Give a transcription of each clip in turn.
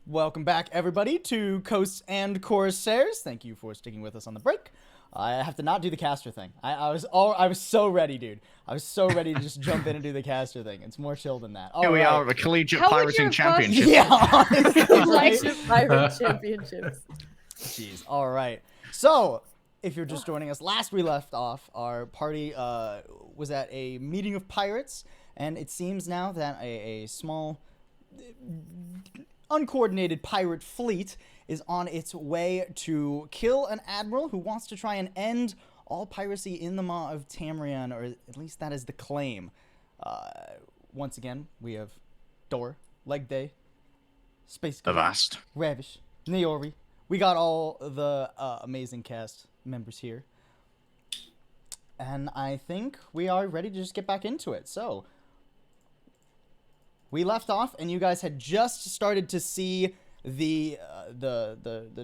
Welcome back, everybody, to Coasts and Corsairs. Thank you for sticking with us on the break. I have to not do the caster thing. I was so ready, dude. I was so ready to just jump in and do the caster thing. It's more chill than that. Here we are, the Collegiate Pirating Championship. Yeah, honestly. Collegiate Pirate Championships. Jeez. All right. So, if you're just joining us, last we left off, our party was at a meeting of pirates, and it seems now that a small, uncoordinated pirate fleet is on its way to kill an admiral who wants to try and end all piracy in the Maw of Tamreon, or at least that is the claim. Once again, we have Dor, Leg Day, Space Ghost, Avast, Ravish, Naori. We got all the amazing cast members here. And I think we are ready to just get back into it. So, we left off, and you guys had just started to see the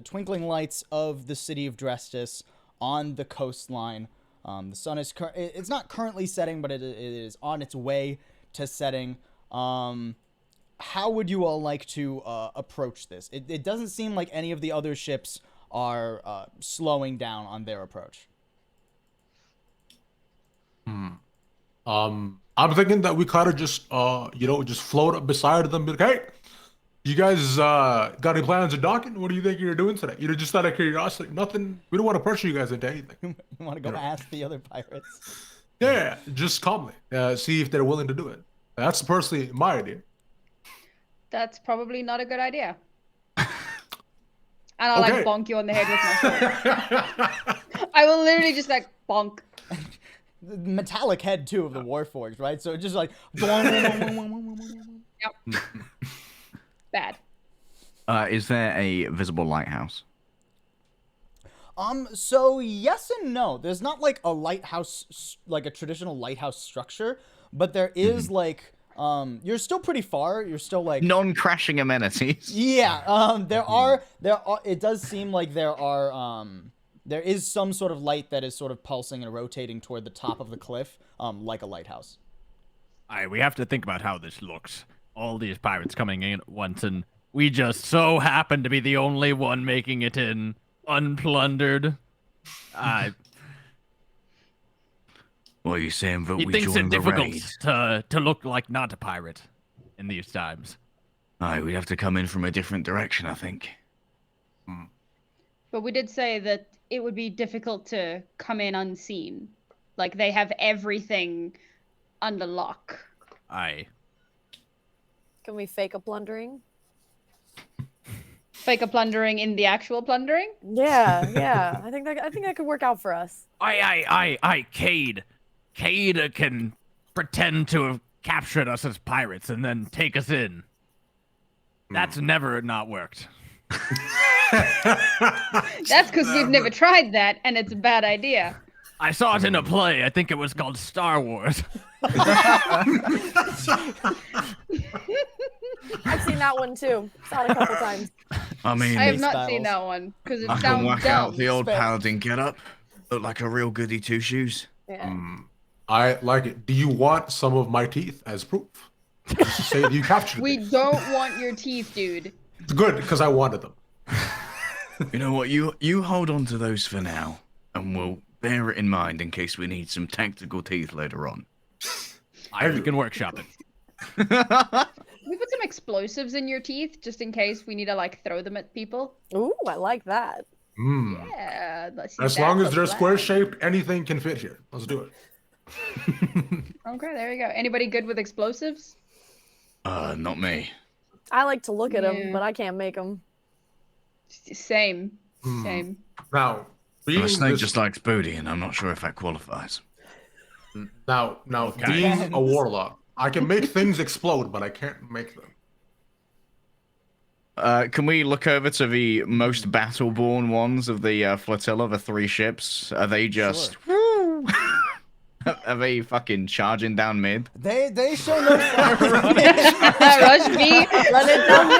twinkling lights of the city of Drestis on the coastline. The sun is it's not currently setting, but it is on its way to setting. How would you all like to approach this? It doesn't seem like any of the other ships are slowing down on their approach. I'm thinking that we kind of just, just float up beside them. Be like, hey, you guys got any plans of docking? What do you think you're doing today? Just out of curiosity. Nothing. We don't want to pressure you guys into anything. You want to go ask the other pirates? Yeah, just calmly. See if they're willing to do it. That's personally my idea. That's probably not a good idea. And I'll like bonk you on the head with my sword. I will literally just like bonk. The metallic head too of the Warforged, right? So it's just like Yep. Bad. Is there a visible lighthouse? So yes and no. There's not like a lighthouse, like a traditional lighthouse structure, but there is like, you're still pretty far. You're still like non-crashing amenities. Yeah. There are. It does seem like there is some sort of light that is sort of pulsing and rotating toward the top of the cliff, like a lighthouse. We have to think about how this looks. All these pirates coming in at once, and we just so happen to be the only one making it in unplundered. What are you saying? That He we thinks join it the difficult raid? to look like not a pirate in these times. We'd have to come in from a different direction, I think. But we did say that it would be difficult to come in unseen. Like they have everything under lock. Aye. Can we fake a plundering? Fake a plundering in the actual plundering? Yeah. I think that could work out for us. Aye, Cade. Cade can pretend to have captured us as pirates and then take us in. That's never not worked. That's because we've never tried that, and it's a bad idea. I saw it in a play. I think it was called Star Wars. I've seen that one too. Saw it a couple times. I mean, I have not seen that one because it I can sounds whack dumb. out the old paladin get-up. Look like a real goody two-shoes. Yeah. I like it. Do you want some of my teeth as proof? Just to say that you captured We me. don't want your teeth, dude. It's good because I wanted them. You know what? You hold on to those for now, and we'll bear it in mind in case we need some tactical teeth later on. We can workshop it. We put some explosives in your teeth just in case we need to like throw them at people. Ooh, I like that. Yeah. Let's see As that long as look they're like. square shaped, anything can fit here. Let's do it. Okay, there you go. Anybody good with explosives? Not me. I like to look at them, Yeah. but I can't make them. Same. Same. Now, Well, a snake this- just likes booty, and I'm not sure if that qualifies. Now, being a warlock, I can make things explode, but I can't make them. Can we look over to the most battle-born ones of the flotilla, the 3 ships? Are they just... Woo! Are they fucking charging down mid? They show no sign. Rush B. Let it down.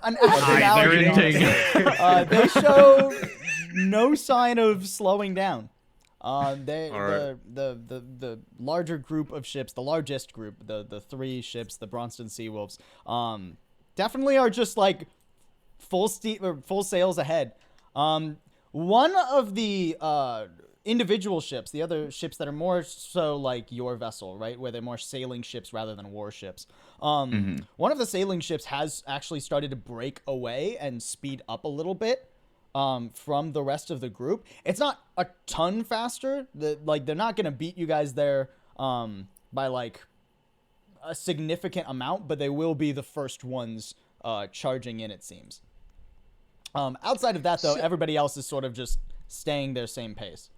An active They're alligator. They show no sign of slowing down. The larger group of ships, the largest group, the 3 ships, the Bronston Seawolves, definitely are just like full sails ahead. One of the individual ships, the other ships that are more so like your vessel, right, where they're more sailing ships rather than warships. One of the sailing ships has actually started to break away and speed up a little bit. From the rest of the group. It's not a ton faster. They're not gonna beat you guys there by like a significant amount, but they will be the first ones charging in, it seems. Outside of that, though, everybody else is sort of just staying their same pace.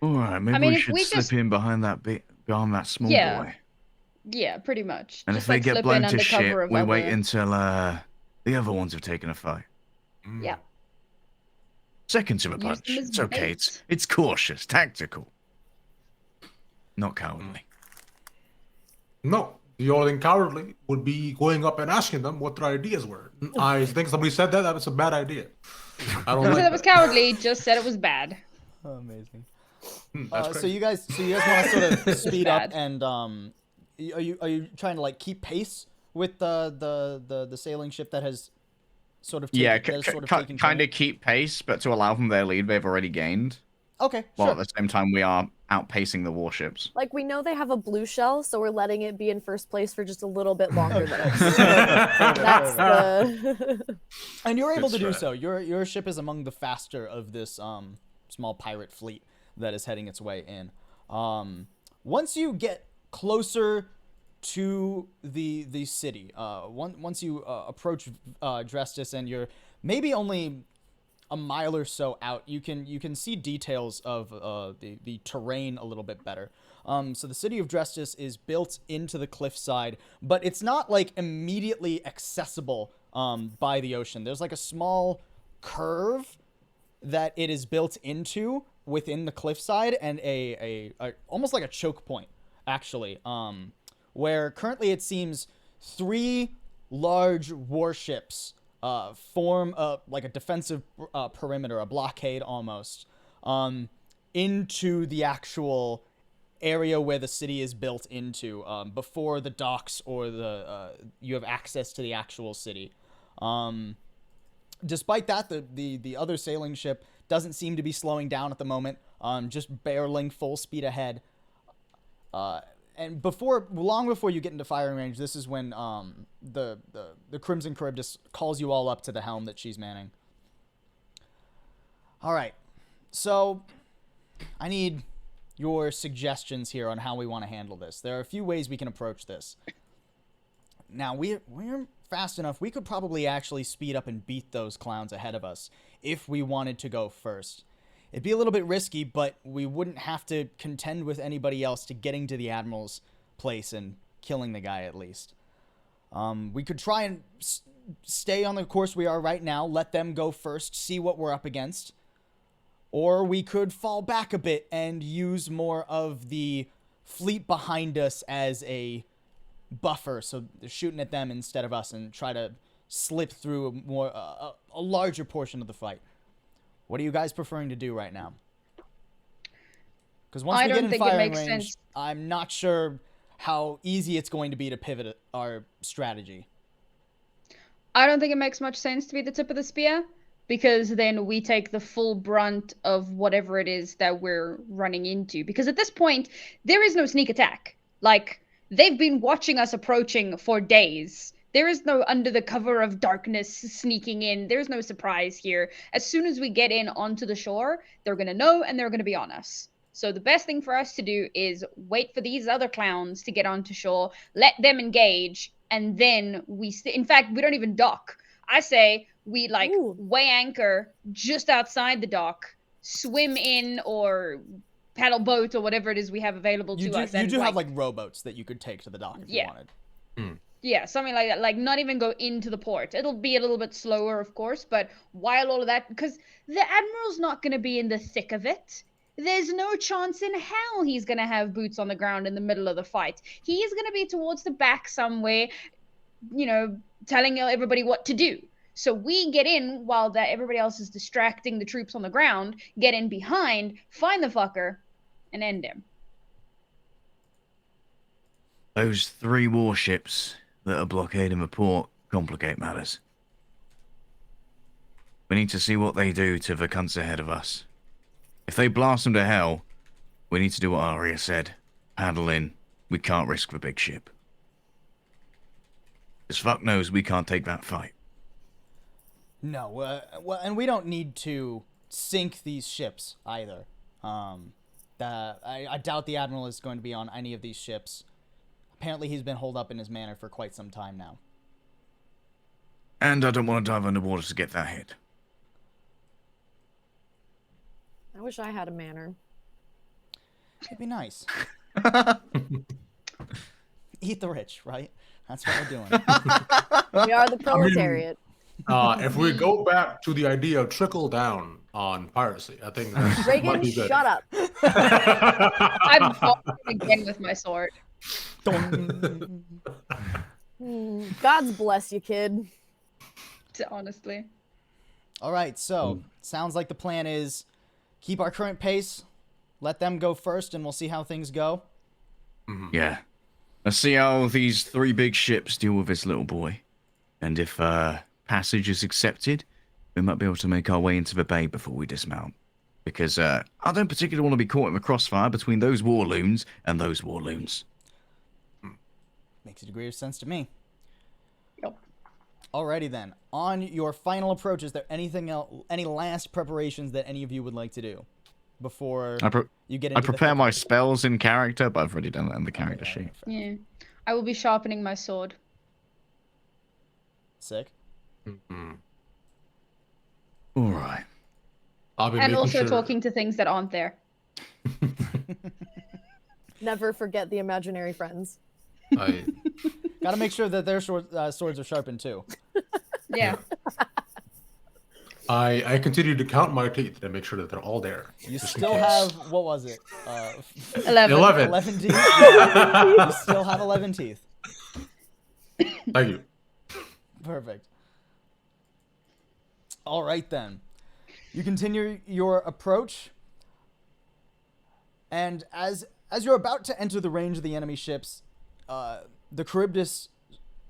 All right, maybe we should slip in behind that small boy. Yeah, pretty much. And just if they get slip blown in to under shit, cover of we other... wait until the other ones have taken a fight. Yeah. Seconds of a punch. It's okay. It's cautious, tactical. Not cowardly. No. The only thing cowardly would be going up and asking them what their ideas were. I think somebody said that. That was a bad idea. I don't Who like said it was cowardly, just said it was bad. Oh, amazing. That's so you guys want to sort of speed up and are you trying to like keep pace with the sailing ship that has sort of kind of keep pace, but to allow them their lead they've already gained. Okay, While at the same time we are outpacing the warships. Like, we know they have a blue shell, so we're letting it be in first place for just a little bit longer than us. That's the... And you're able to do so. Your ship is among the faster of this small pirate fleet that is heading its way in. Once you get closer to the city, once you approach Drestis and you're maybe only a mile or so out, you can see details of the terrain a little bit better. So the city of Drestis is built into the cliffside, but it's not like immediately accessible by the ocean. There's like a small curve that it is built into within the cliffside, and a almost like a choke point, actually, where currently it seems 3 large warships form like a defensive perimeter, a blockade almost, into the actual area where the city is built into, before the docks or you have access to the actual city. Despite that, the other sailing ship doesn't seem to be slowing down at the moment, just barreling full speed ahead. And long before you get into firing range, this is when the Crimson Charybdis calls you all up to the helm that she's manning. All right, so I need your suggestions here on how we want to handle this. There are a few ways we can approach this. Now, we're fast enough. We could probably actually speed up and beat those clowns ahead of us if we wanted to go first. It'd be a little bit risky, but we wouldn't have to contend with anybody else to getting to the Admiral's place and killing the guy, at least. We could try and stay on the course we are right now, let them go first, see what we're up against. Or we could fall back a bit and use more of the fleet behind us as a buffer, so they're shooting at them instead of us, and try to slip through a larger portion of the fight. What are you guys preferring to do right now? Because once we get in firing range, I'm not sure how easy it's going to be to pivot our strategy. I don't think it makes much sense to be the tip of the spear, because then we take the full brunt of whatever it is that we're running into. Because at this point, there is no sneak attack. Like, they've been watching us approaching for days. There is no under the cover of darkness sneaking in. There's no surprise here. As soon as we get in onto the shore, they're going to know and they're going to be on us. So the best thing for us to do is wait for these other clowns to get onto shore, let them engage, and then in fact, we don't even dock. I say we weigh anchor just outside the dock, swim in or paddle boat or whatever it is we have available to us. You do have like rowboats that you could take to the dock if you wanted. Yeah, something like that. Like, not even go into the port. It'll be a little bit slower, of course, but while all of that, because the Admiral's not going to be in the thick of it. There's no chance in hell he's going to have boots on the ground in the middle of the fight. He is going to be towards the back somewhere, telling everybody what to do. So we get in while that everybody else is distracting the troops on the ground, get in behind, find the fucker, and end him. Those 3 warships that are blockading the port complicate matters. We need to see what they do to the cunts ahead of us. If they blast them to hell, we need to do what Arya said. Paddle in. We can't risk the big ship. Because fuck knows we can't take that fight. No, well, and we don't need to sink these ships either. I doubt the Admiral is going to be on any of these ships. Apparently he's been holed up in his manor for quite some time now. And I don't want to dive underwater to get that hit. I wish I had a manor. It'd be nice. Eat the rich, right? That's what we're doing. We are the proletariat. If we go back to the idea of trickle down on piracy, I think that's might Reagan, be good. shut up. I'm falling again with my sword. God's bless you, kid. Honestly. All right, so sounds like the plan is keep our current pace, let them go first, and we'll see how things go. Yeah. Let's see how these 3 big ships deal with this little boy. And if passage is accepted, we might be able to make our way into the bay before we dismount. Because I don't particularly want to be caught in the crossfire between those warloons and those warloons. Makes a degree of sense to me. Yep. Alrighty then. On your final approach, is there anything else, any last preparations that any of you would like to do before you get into I prepare my spells in character, but I've already done that in the character sheet. Yeah. I will be sharpening my sword. Sick. All right. I'll be And making also sure... talking to things that aren't there. Never forget the imaginary friends. Gotta make sure that their swords are sharpened too. Yeah. I continue to count my teeth and make sure that they're all there. You just in still case. have, what was it? 11. 11 teeth? Yeah. You still have 11 teeth. Thank you. Perfect. All right then. You continue your approach, and as you're about to enter the range of the enemy ships, the Charybdis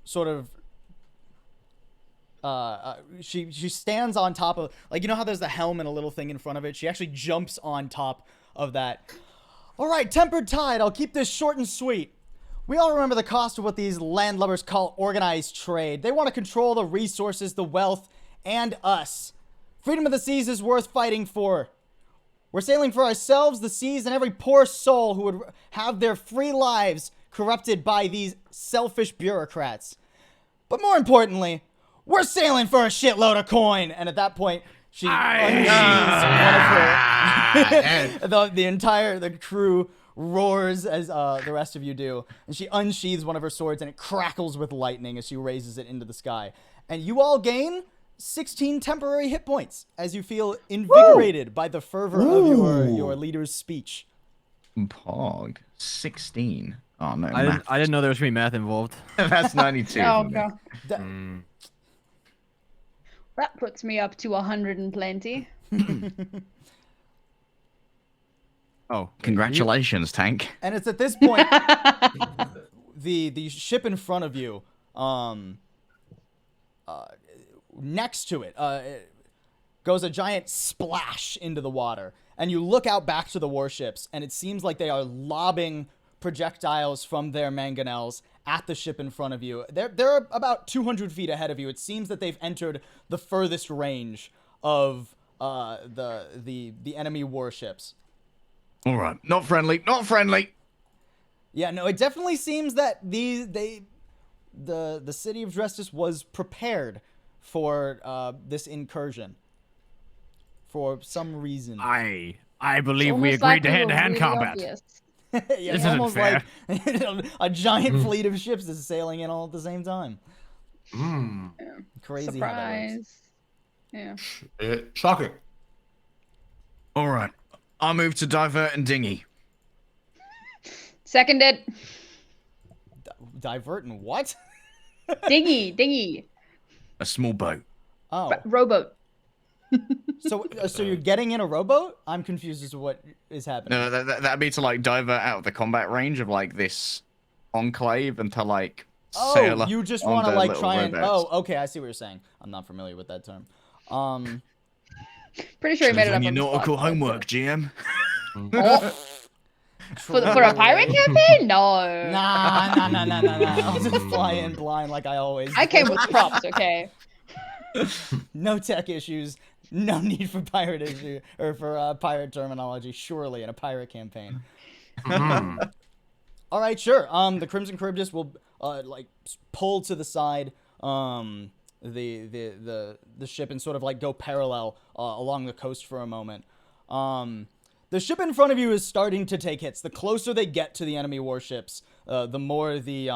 sort of she stands on top of, like, you know how there's the helm and a little thing in front of it? She actually jumps on top of that. All right, tempered tide. I'll keep this short and sweet. We all remember the cost of what these landlubbers call organized trade. They want to control the resources, the wealth, and us. Freedom of the seas is worth fighting for. We're sailing for ourselves, the seas, and every poor soul who would have their free lives corrupted by these selfish bureaucrats. But more importantly, we're sailing for a shitload of coin. And at that point, she unsheathes one of her... the crew roars as the rest of you do. And she unsheathes one of her swords, and it crackles with lightning as she raises it into the sky. And you all gain 16 temporary hit points as you feel invigorated by the fervor of your leader's speech. Pog. 16. Oh, no. I didn't know there was going to be math involved. That's 92. Oh, God. That puts me up to 100 and plenty. Oh, Congratulations, Tank. And it's at this point, the ship in front of you, next to it, goes a giant splash into the water. And you look out back to the warships, and it seems like they are lobbing projectiles from their mangonels at the ship in front of you. They're about 200 feet ahead of you. It seems that they've entered the furthest range of the enemy warships. All right. Not friendly. Not friendly. Yeah, no, it definitely seems that the city of Drestis was prepared for this incursion for some reason. I believe we Almost agreed like to we were hand-to-hand really combat. obvious. Yeah, This it's isn't almost fair. like a giant fleet of ships is sailing in all at the same time. Crazy how that works. Surprise. Yeah. Shocking. All right. I'll move to divert and dinghy. Seconded. Divert and what? Dinghy. A small boat. Oh, Rowboat. so you're getting in a rowboat? I'm confused as to what is happening. No, that'd be to like divert out of the combat range of like this enclave and to like sail Oh, up you just on want to the like little try and. rowboats. Oh, okay, I see what you're saying. I'm not familiar with that term. Pretty sure he made it up Your on the spot, nautical but- homework, GM. Oh, for a pirate campaign? No. Nah. I'll just fly in blind like I always. I came do. with props, okay? No tech issues. No need for pirate issue or for pirate terminology. Surely in a pirate campaign. All right, sure. The Crimson Charybdis will like pull to the side the ship and sort of like go parallel along the coast for a moment. The ship in front of you is starting to take hits. The closer they get to the enemy warships, the more the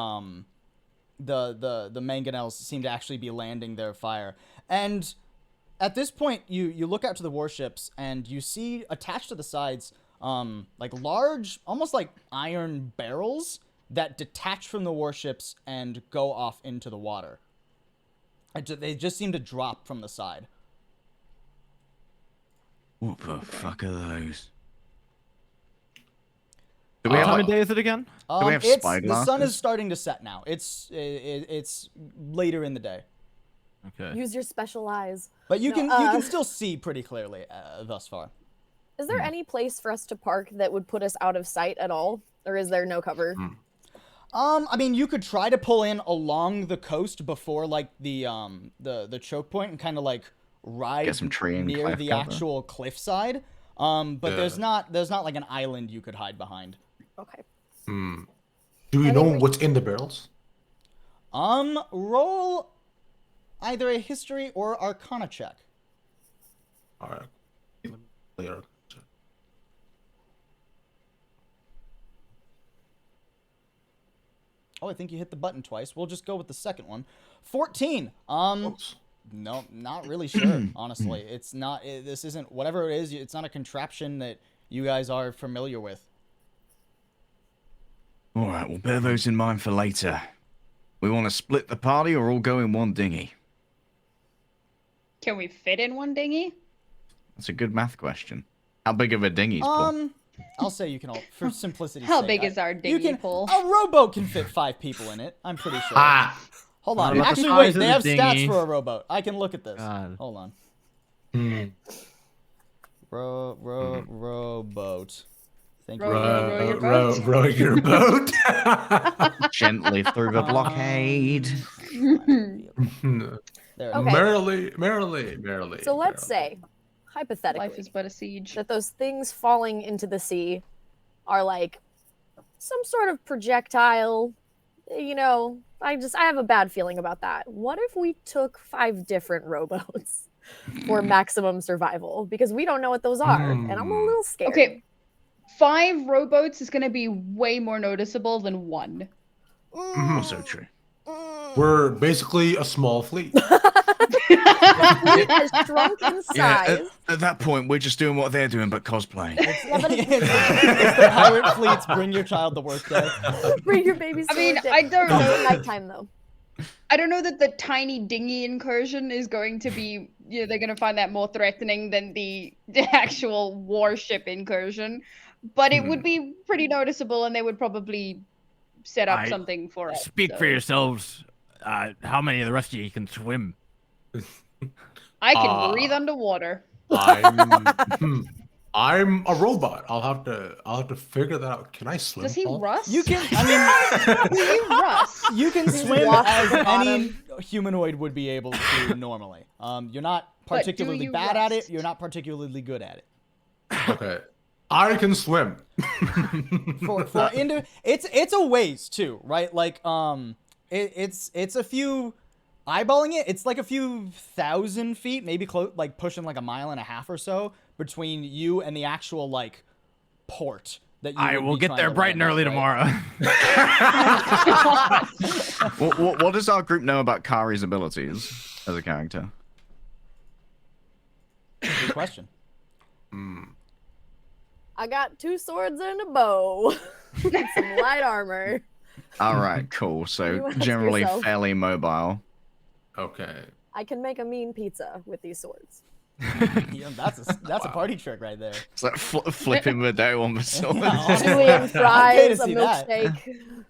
mangonels seem to actually be landing their fire. And at this point, you look out to the warships and you see attached to the sides like large, almost like iron barrels that detach from the warships and go off into the water. They just seem to drop from the side. What the fuck are those? What time of day is it again? Do we have The sun spyglasses? is starting to set now. It's later in the day, Okay. Use your special eyes. but you No, can still see pretty clearly thus far. Is there any place for us to park that would put us out of sight at all, or is there no cover? I mean, you could try to pull in along the coast before like the choke point and kind of like ride Get some tree and near cliff the cover. actual cliffside. But Yeah. there's not like an island you could hide behind. Okay. Do we know what's in the barrels? Roll either a history or arcana check. All right. Later. Oh, I think you hit the button twice. We'll just go with the second one. 14. Oops. No, not really sure, honestly. It's not, this isn't, whatever it is, it's not a contraption that you guys are familiar with. All right, we'll bear those in mind for later. We want to split the party or all go in one dinghy? Can we fit in one dinghy? That's a good math question. How big of a dinghy's Paul? I'll say you can all, for simplicity's How sake, big is our dinghy you can, pool? A rowboat can fit 5 people in it, I'm pretty sure. Ah. Hold on. What about the Actually, size wait, of they the have stats dinghy? for a rowboat. I can look at this. God. Hold on. Hmm. Rowboat. Thank you. Row your boat. Gently through the blockade. There. Okay. Merrily. So let's say, hypothetically, Life is but a siege. that those things falling into the sea are like some sort of projectile. You know, I have a bad feeling about that. What if we took 5 different rowboats for maximum survival? Because we don't know what those are, and I'm a little scared. Okay, 5 rowboats is going to be way more noticeable than 1. Also true. We're basically a small fleet. It has shrunk in Yeah, size. at that point, we're just doing what they're doing, but cosplaying. Yeah, but it's the pirate fleets bring your child to work day. bring your babies. I to mean, work day. I don't It's know. nighttime though. I don't know that the tiny dinghy incursion is going to be, you know, they're going to find that more threatening than the actual warship incursion. But it would be pretty noticeable, and they would probably set up something for us. Speak for so. yourselves. How many of the rest of you can swim? I can breathe underwater. I'm a robot. I'll have to figure that out. Can I swim? Does he Paul? rust? You can, I Do you rust? mean, you can Just swim walk as to the any humanoid would be able to normally. You're not But do particularly you bad at it. rust? You're not particularly good at it. Okay. I can swim. It's a ways too, right? Like it's a few eyeballing it. It's like a few thousand feet, maybe like pushing like a mile and a half or so between you and the actual like port that you. I would will be get trying there to bright and land early at, right? tomorrow. What does our group know about Kari's abilities as a character? Good question. I got 2 swords and a bow. And some light armor. All right, cool. You So ask generally yourself. fairly mobile. Okay. I can make a mean pizza with these swords. Yeah, that's a party trick right there. It's like flipping the dough on the sword. Yeah, Julian I'd pay to fries, a see that.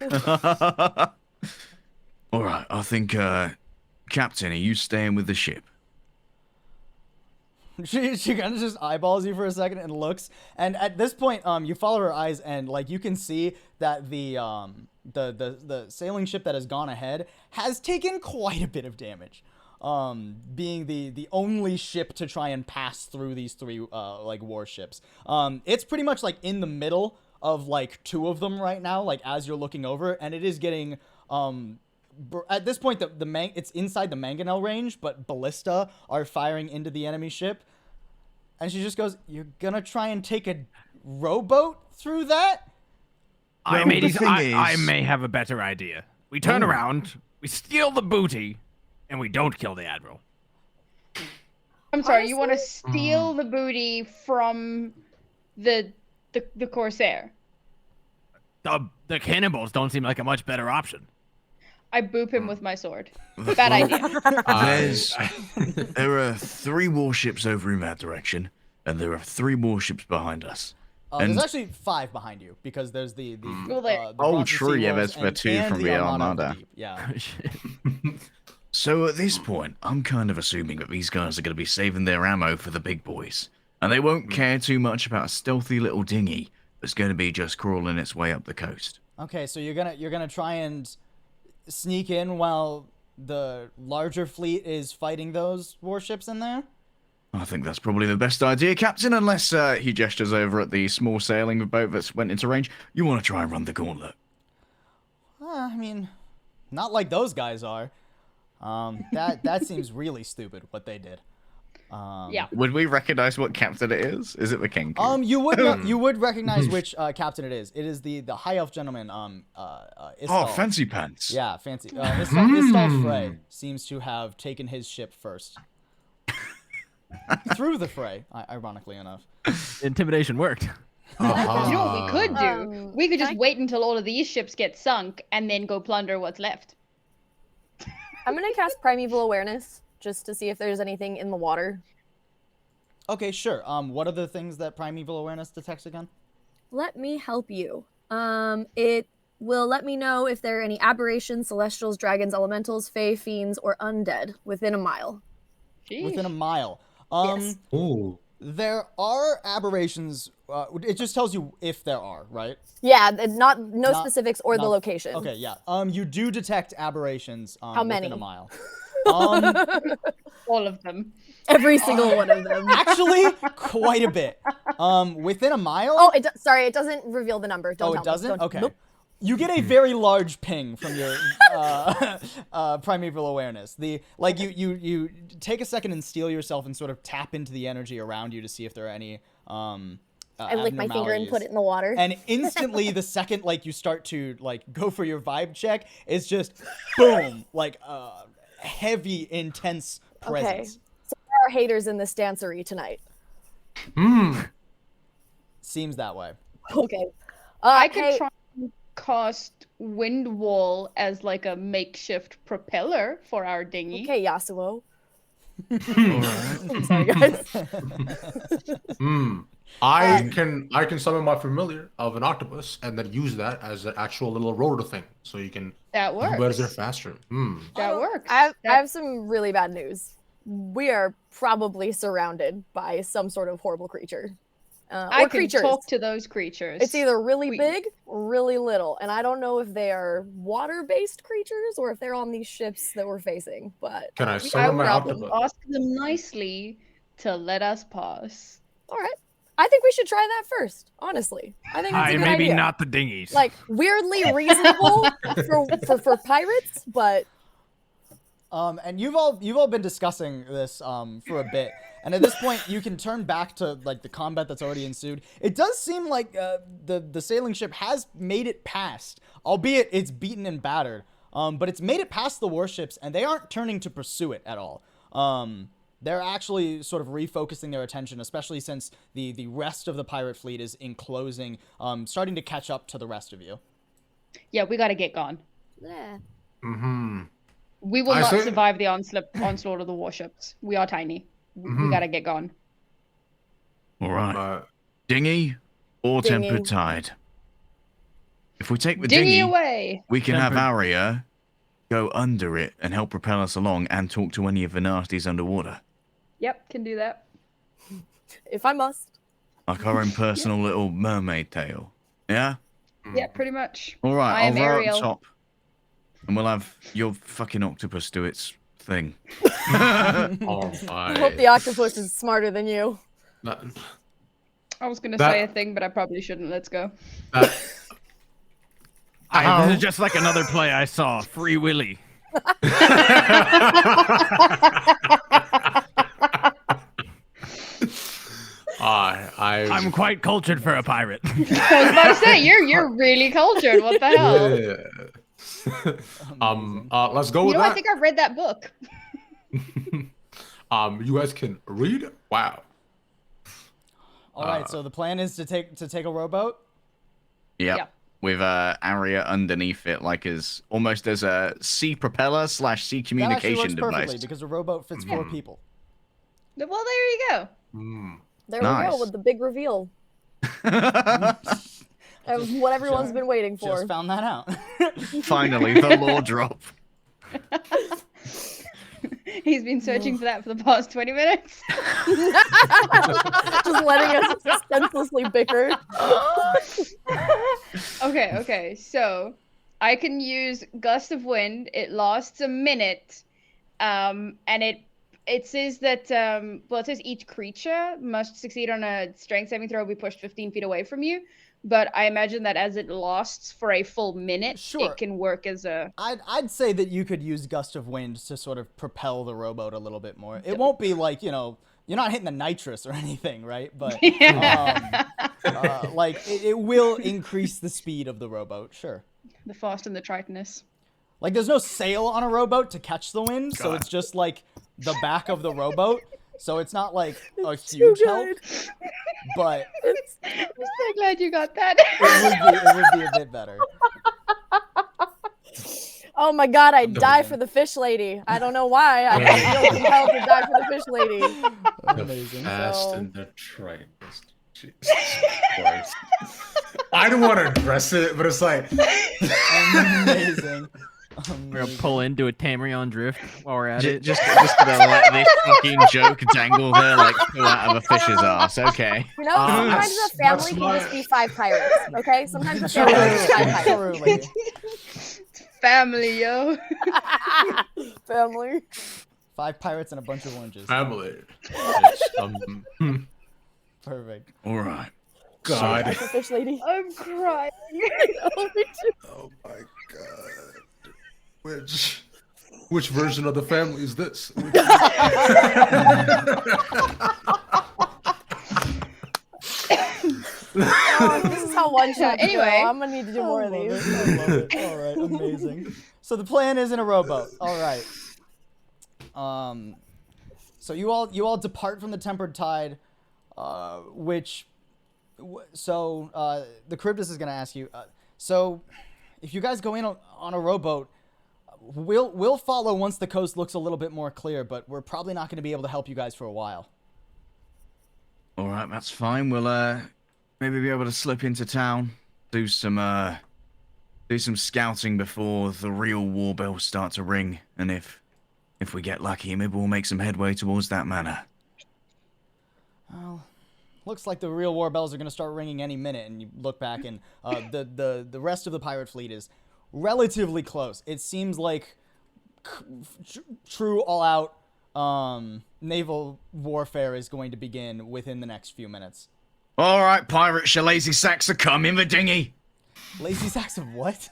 milkshake. All right, I think, Captain, are you staying with the ship? She kind of just eyeballs you for a second and looks, and at this point, you follow her eyes, and like you can see that the sailing ship that has gone ahead has taken quite a bit of damage. Being the only ship to try and pass through these three like warships. It's pretty much like in the middle of like two of them right now, like as you're looking over, and it is getting at this point it's inside the mangonel range, but ballista are firing into the enemy ship, and she just goes, "You're gonna try and take a rowboat through that?" I No, the thing I is- may have a better idea. We turn around, we steal the booty, and we don't kill the admiral. I'm sorry, you want to steal the booty from the Corsair? The cannonballs don't seem like a much better option. I boop him with my sword. Bad idea. There are 3 warships over in that direction, and there are 3 warships behind us. There's And- actually 5 behind you because there's the Well, there- the Oh, Bronze true, yeah, Seawolves that's the 2 and from the of Armada. Deep. Yeah. So at this point, I'm kind of assuming that these guys are going to be saving their ammo for the big boys, and they won't care too much about a stealthy little dinghy that's going to be just crawling its way up the coast. Okay, so you're gonna try and sneak in while the larger fleet is fighting those warships in there? I think that's probably the best idea, Captain, unless he gestures over at the small sailing boat that's went into range. You want to try and run the gauntlet? I mean, not like those guys are. That seems really stupid what they did. Yeah. Would we recognize what captain it is? Is it the king? You would recognize which captain it is. It is the high elf gentleman. Oh, Istal. fancy pants. Yeah, fancy. Istal Frey seems to have taken his ship first. Through the fray, ironically enough. Intimidation worked. You know what we could do? We could just I- wait until all of these ships get sunk and then go plunder what's left. I'm gonna cast Primeval Awareness just to see if there's anything in the water. Okay, sure. What are the things that Primeval Awareness detects again? Let me help you. It will let me know if there are any aberrations, celestials, dragons, elementals, fae, fiends, or undead within a mile. Within a mile. Yes. Ooh. There are aberrations. It just tells you if there are, right? Yeah, no Not- specifics or the not- location. Okay, yeah. You do detect aberrations. How many? Within a mile. All of them. Every single one of them. Actually, quite a bit. Within a mile. Oh, sorry, it doesn't reveal the number. Don't Oh, tell it doesn't? Me. Don't- Okay. Nope. You get a very large ping from your primeval awareness. You take a second and steel yourself and sort of tap into the energy around you to see if there are any I lick my finger and put it in the water. And instantly, the second you start to go for your vibe check, it's just boom, heavy, intense presence. Okay. So there are haters in this dancery tonight. Seems that way. Okay. I could hey, try and cast Wind Wall as like a makeshift propeller for our dinghy. Okay, Yasuo. I'm sorry, guys. I can summon my familiar of an octopus and then use that as an actual little rotor thing, so you can That do works. better faster. That works. I have some really bad news. We are probably surrounded by some sort of horrible creature. I Or can creatures. talk to those creatures. It's either really We- big or really little, and I don't know if they are water-based creatures or if they're on these ships that we're facing. But Can I I summon my will octopus? ask them nicely to let us pass. all right, I think we should try that first. Honestly, I think that's a good Maybe idea. not the dinghies. Like weirdly reasonable for pirates, but And you've all been discussing this for a bit, and at this point you can turn back to the combat that's already ensued. It does seem like the sailing ship has made it past, albeit it's beaten and battered. But it's made it past the warships, and they aren't turning to pursue it at all. They're actually sort of refocusing their attention, especially since the rest of the pirate fleet is enclosing, starting to catch up to the rest of you. Yeah, we gotta get gone. yeah. We will I not say- survive the onslaught of the warships. We are tiny. We gotta get gone. All right. Uh, Dinghy or Dinghy. tempered tide? If we take the Dinghy dinghy, away. we can have Tempered. Arya go under it and help propel us along and talk to any of the nasties underwater. Yep, can do that. If I must. Like our own personal little mermaid tale. Yeah? Yeah, pretty much. All right, I I'll am row Ariel. up top. And we'll have your fucking octopus do its thing. all I hope the right. octopus is smarter than you. I was gonna That- say a thing, but I probably shouldn't. Let's go. This is just like another play I saw. Free Willy. I'm quite cultured for a pirate. I was about to say you're really cultured. What the hell? Yeah. Let's go You with know, I that. think I've read that book. You guys can read. Wow. All right, so the plan is to take a rowboat. Yep. Yeah. With Arya underneath it, like as almost as a sea propeller / sea That actually communication works perfectly device. because a rowboat fits 4 people. Well, there you go. There we Nice. go with the big reveal. That was what everyone's been waiting for. Just found that out. Finally, the law drop. He's been searching for that for the past 20 minutes. Just letting us senselessly bicker. Okay. So I can use Gust of Wind. It lasts a minute. And it says that it says each creature must succeed on a strength saving throw, be pushed 15 feet away from you. But I imagine that as it lasts for a full minute, Sure. it can work as a... I'd say that you could use Gust of Wind to sort of propel the rowboat a little bit more. It won't be like, you're not hitting the nitrous or anything, right? But it will increase the speed of the rowboat, sure. The Fast and the Tritonus. Like there's no sail on a rowboat to catch the wind, so it's just like the back of the rowboat. So it's not like a huge help, but I'm so glad you got that. it would be a bit better. Oh my god, I'd die for the fish lady. I don't know why. I feel compelled to die for the fish lady. Amazing. Fast So- and the Tritonus. Jesus Christ. I don't want to address it, but it's like Amazing. We're gonna pull into a Tamreon drift while we're at it. Just gonna let this fucking joke dangle there like pull out of a fish's ass. Okay. You know, sometimes a family can just be 5 pirates, okay? Sometimes a family is 5 pirates. Truly. Family, yo. Family. 5 pirates and a bunch of oranges. family. Perfect. All right. God. That's the fish lady. I'm crying. Oh my god. Which version of the family is this? Oh, this is how one shot Anyway. anyway. I'm gonna need to do more of these. I love it. All right, amazing. So the plan is in a rowboat. All right. So you all depart from the tempered tide, the Charybdis is gonna ask you. So, if you guys go in on a rowboat, we'll follow once the coast looks a little bit more clear, but we're probably not going to be able to help you guys for a while. All right, that's fine. We'll maybe be able to slip into town, do some scouting before the real war bells start to ring, and if we get lucky, maybe we'll make some headway towards that manor. Well, looks like the real war bells are going to start ringing any minute, and you look back, and the rest of the pirate fleet is relatively close. It seems like true all-out naval warfare is going to begin within the next few minutes. All right, pirates, your lazy sacks are coming, the dinghy. Lazy sacks of what?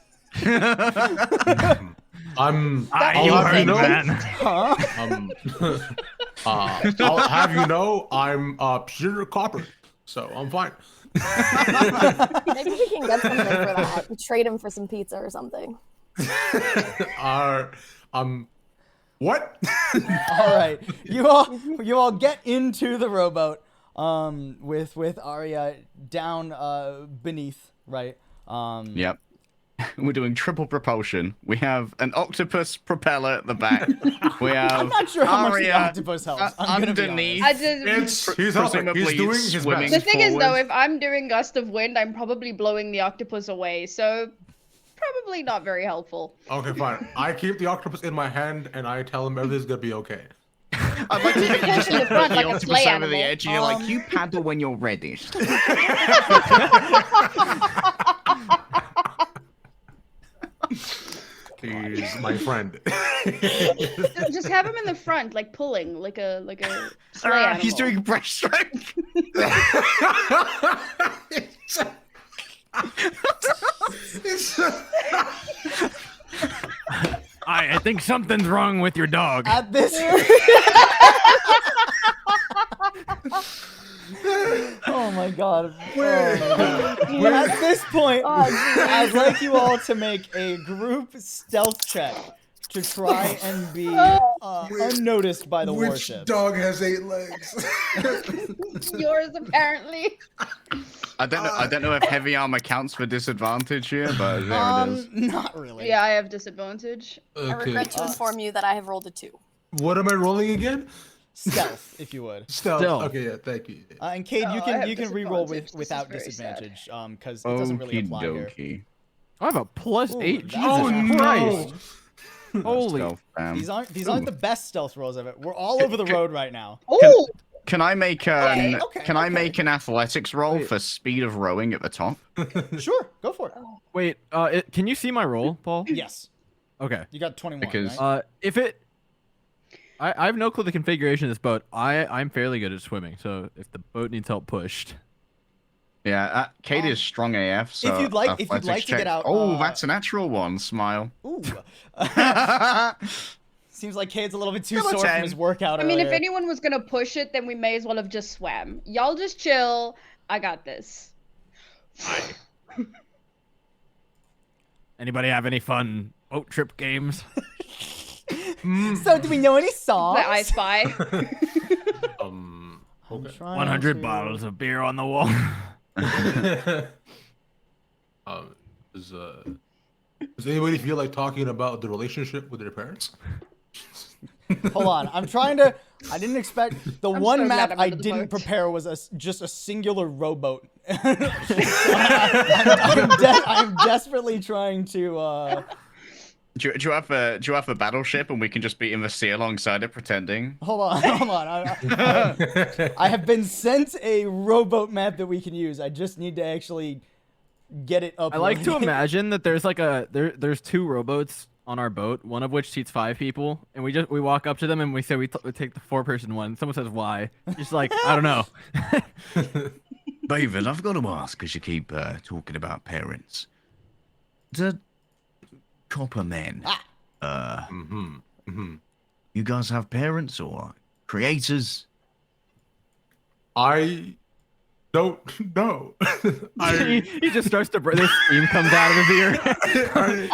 I'll You have you heard, know, man. I'll have you know, I'm pure copper, so I'm fine. Maybe we can get something for that. Trade him for some pizza or something. What? All right, you all get into the rowboat with Arya down beneath, right? Yep. we're doing triple propulsion. We have an octopus propeller at the back. We have I'm not sure how much the Arya octopus helps. I'm gonna be underneath. I just. He's helping. He's presumably doing his swimming. The best. thing is, though, forward. if I'm doing gust of wind, I'm probably blowing the octopus away, so probably not very helpful. Okay, fine. I keep the octopus in my hand and I tell him everything's gonna be okay. I'd like to think you just In the put front the like a octopus play over the animal. edge and you're like, you paddle when you're ready. He's my friend. Just have him in the front, like pulling, like a sleigh animal. He's doing breaststroke. I think something's wrong with your dog. At this. Oh my god. At this point, I'd like you all to make a group stealth check to try and be unnoticed by the Which warships. dog has 8 legs? Yours, apparently. I don't know if heavy armor counts for disadvantage here, but there it is. Not really. Yeah, I have disadvantage. I regret to inform you that I have rolled a 2. What am I rolling again? Stealth, if you would. Stealth. Stealth. Okay, yeah, thank you. And Cade, Oh, you I have can re-roll disadvantage. This is without very sad. disadvantage, because it doesn't really apply here. Okie I have a +8. Ooh, Jesus that's Oh not Christ. no! Holy. Stealth, These aren't the best stealth rolls of it. We're all over the road right now. Oh, Can I make an Okay. make an athletics roll Wait. for speed of rowing at the top? Sure, go for it. Wait, can you see my roll, Paul? Yes, Okay. you got 21. Because- right? If it, I have no clue the configuration of this boat. I'm fairly good at swimming, so if the boat needs help pushed, Yeah, Kate is strong AF. So if you'd like to athletics get check. out, Oh, that's a natural one. Smile. Ooh. I Seems like Cade's a little bit too Still a sore from 10. his workout I mean, if earlier. anyone was gonna push it, then we may as well have just swam. Y'all just chill. I got this. anybody have any fun boat trip games? So, do we know any songs? The I Spy. I'm Okay. trying 100 to- bottles of beer on the wall. Does anybody feel like talking about the relationship with their parents? Hold on, I'm trying to. I didn't expect the I'm one so glad map I'm I under the didn't boat. prepare was just a singular rowboat. I'm desperately trying to. Do you have a battleship and we can just be in the sea alongside it, pretending? Hold on. I have been sent a rowboat map that we can use. I just need to actually get it up. I like to running. imagine that there's like there's 2 rowboats on our boat, one of which seats 5 people, and we walk up to them and we say we take the 4-person one. Someone says why? Just like I don't know. David, I've got to ask, because you keep talking about parents. Do copper men, you guys have parents or creators? I don't know. he just starts to this steam comes out of his ear.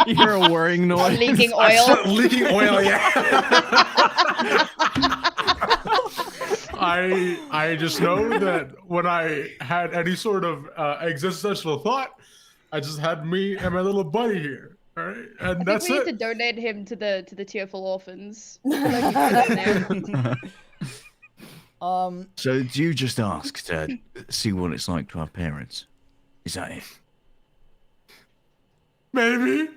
You hear a whirring noise. Leaking oil. Leaking oil, yeah. I just know that when I had any sort of existential thought, I just had me and my little buddy here. All right, and I that's think we it. need to donate him to the tearful orphans. Like you put in there. So do you just ask to see what it's like to have parents? Is that it? Maybe.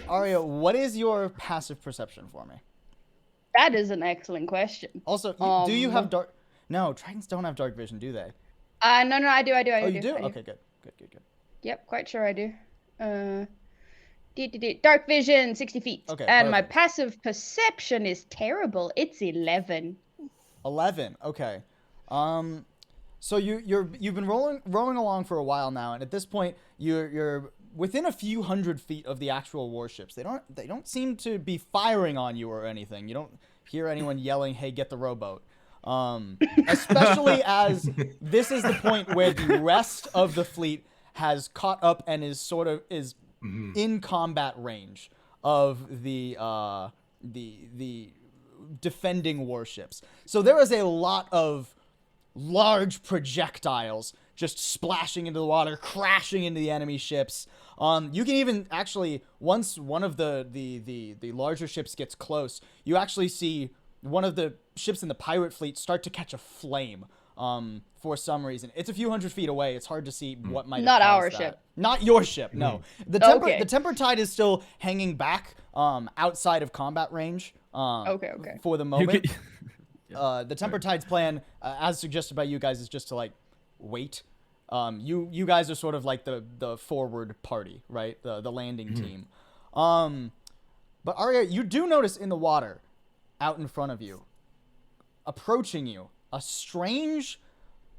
Arya, what is your passive perception for me? That is an excellent question. Also, do you have dark? No, Tritons don't have dark vision, do they? No, I do. Oh, you do? I Okay, good. Yep, quite sure I do. Dark vision, 60 feet. Okay, and my perfect. passive perception is terrible. It's 11. 11. Okay. So you've been rowing along for a while now, and at this point you're within a few hundred feet of the actual warships. They don't seem to be firing on you or anything. You don't hear anyone yelling, "Hey, get the rowboat." Especially as this is the point where the rest of the fleet has caught up and is in combat range of the defending warships. So there is a lot of large projectiles just splashing into the water, crashing into the enemy ships. You can even actually, once one of the larger ships gets close, you actually see one of the ships in the pirate fleet start to catch a flame. For some reason, it's a few hundred feet away. It's hard to see what might have Not caused our that. ship. Not your ship. No, the temper tide is still hanging back outside of combat range. Okay. For the moment, the temper tide's plan, as suggested by you guys, is just to like wait. You guys are sort of like the forward party, right? The landing team. But Arya, you do notice in the water, out in front of you, approaching you, a strange,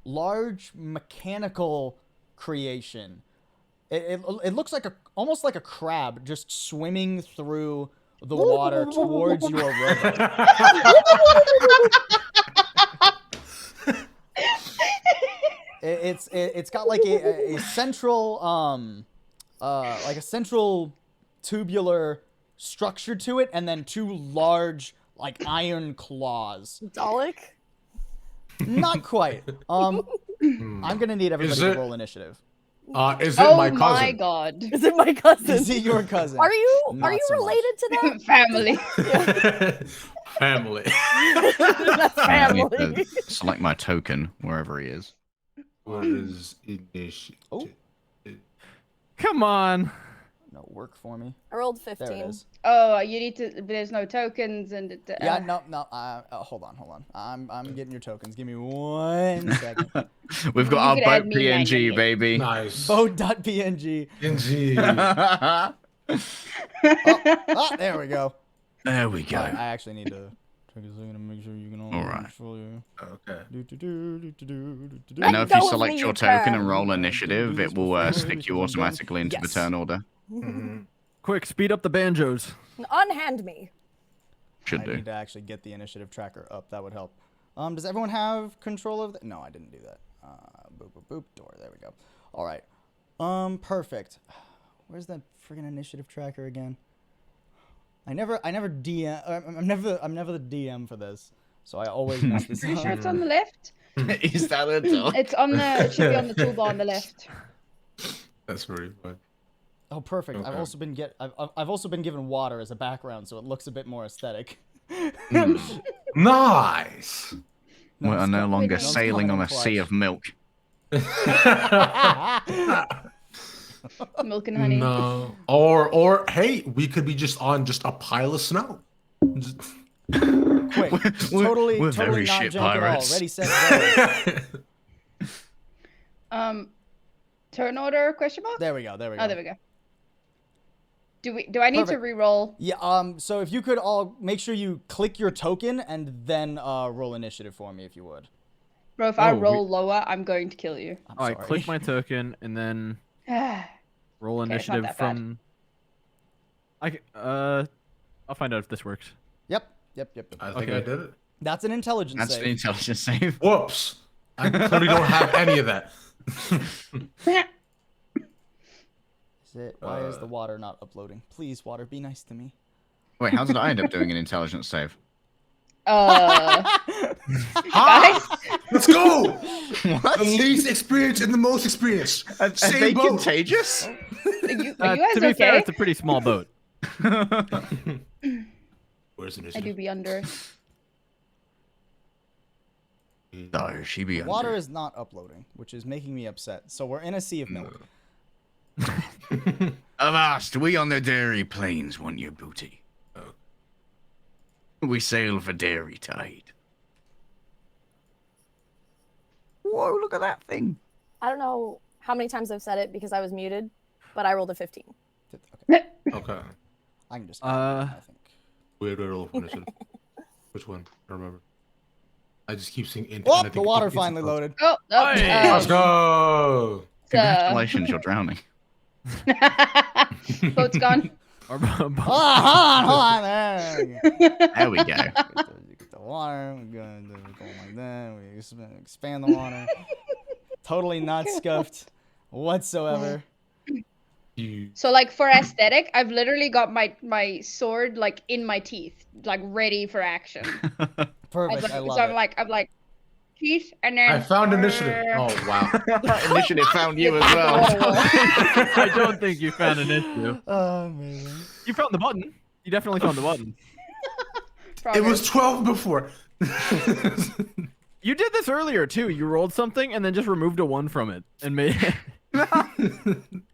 large mechanical creation. It looks like almost like a crab just swimming through the water towards your river. It's got like a central like a central tubular structure to it, and then two large like iron claws. Dalek? Not quite. I'm gonna need everybody to roll initiative. Is it my cousin? Oh my god. Is it my cousin? Is it your cousin? Are you Not so much. related to them? Family. Family. That's I need family. to select my token wherever he is. What is initiative? Oh. Come on. No, work for me. I rolled There 15. it is. Oh, you need to. There's no tokens and. Yeah, no. Hold on. I'm getting your tokens. Give me 1 second. We've got You our could boat add me PNG, manually. baby. Nice. Boat.png. PNG. Oh, there we go. There we go. I actually need to take a second to make sure you can all All right. control you. Okay. I know if Go you with select me, your you token can. and roll initiative, it will stick you automatically into the Yes. turn order. Quick, speed up the banjos. Unhand me. Should I do. need to actually get the initiative tracker up. That would help. Does everyone have control of that? No, I didn't do that. Boop, boop, boop. Door. There we go. All right. Perfect. Where's that friggin' initiative tracker again? I never DM. I'm never the DM for this, so I always mess this Pretty sure up. it's on the left. Is that a dog? It's on the. It should be on the toolbar on the left. That's very fun. Oh, perfect. I've Okay. also been I've also been given water as a background, so it looks a bit more aesthetic. Nice. We are no longer Don't sailing on a clutch. sea of milk. Milk and honey. No. Or hey, we could be just on just a pile of snow. Just- Quick, totally we're not very jank shit at all. pirates. Ready, set, go. Turn order? Question mark? There we go. There we go. Oh, there we go. Do I need to Perfect. re-roll? Yeah. So if you could all make sure you click your token and then roll initiative for me, if you would. Bro, if I Oh, roll lower, I'm going to kill you. I'm All right, sorry. click my token and then roll Okay, it's not initiative that bad. from. I'll find out if this works. Yep. I think Okay. I did it. That's an intelligence That's an save. intelligence save. Whoops. I clearly don't have any of that. Is it? Why is the water not uploading? Please, water, be nice to me. Wait, how did I end up doing an intelligence save? Ah! Let's go! What? The least experienced and the most experienced. Are Same they boat. contagious? Are you to guys be fair, okay? it's a pretty small boat. Where's I do initiative? be under. No, she be under. Water is not uploading, which is making me upset. So we're in a sea of milk. Avast, we on the Dairy Plains want your booty. We sail for Dairy Tide. Whoa, look at that thing. I don't know how many times I've said it because I was muted, but I rolled a 15. Okay, Okay. I can just. Uh, I think. Weird roll for initiative. Which one? I don't remember. I just keep seeing int. Oh, and I the think water it's finally supposed- loaded. Oh, Hey! Let's go! Congratulations, you're drowning. Boat's gone. Or- Hold on. There we go. There we go. Get the water. We go like that. We expand the water. Totally not scuffed whatsoever. You... So like for aesthetic, I've literally got my sword like in my teeth, like ready for action. Perfect. I love so it. I'm like cheese, and then I found initiative. Oh wow. Initiative found you as well. I don't think you found an issue. Amazing. You found the button. You definitely found the button. It was 12 before. You did this earlier too. You rolled something and then just removed a 1 from it and made. Oh,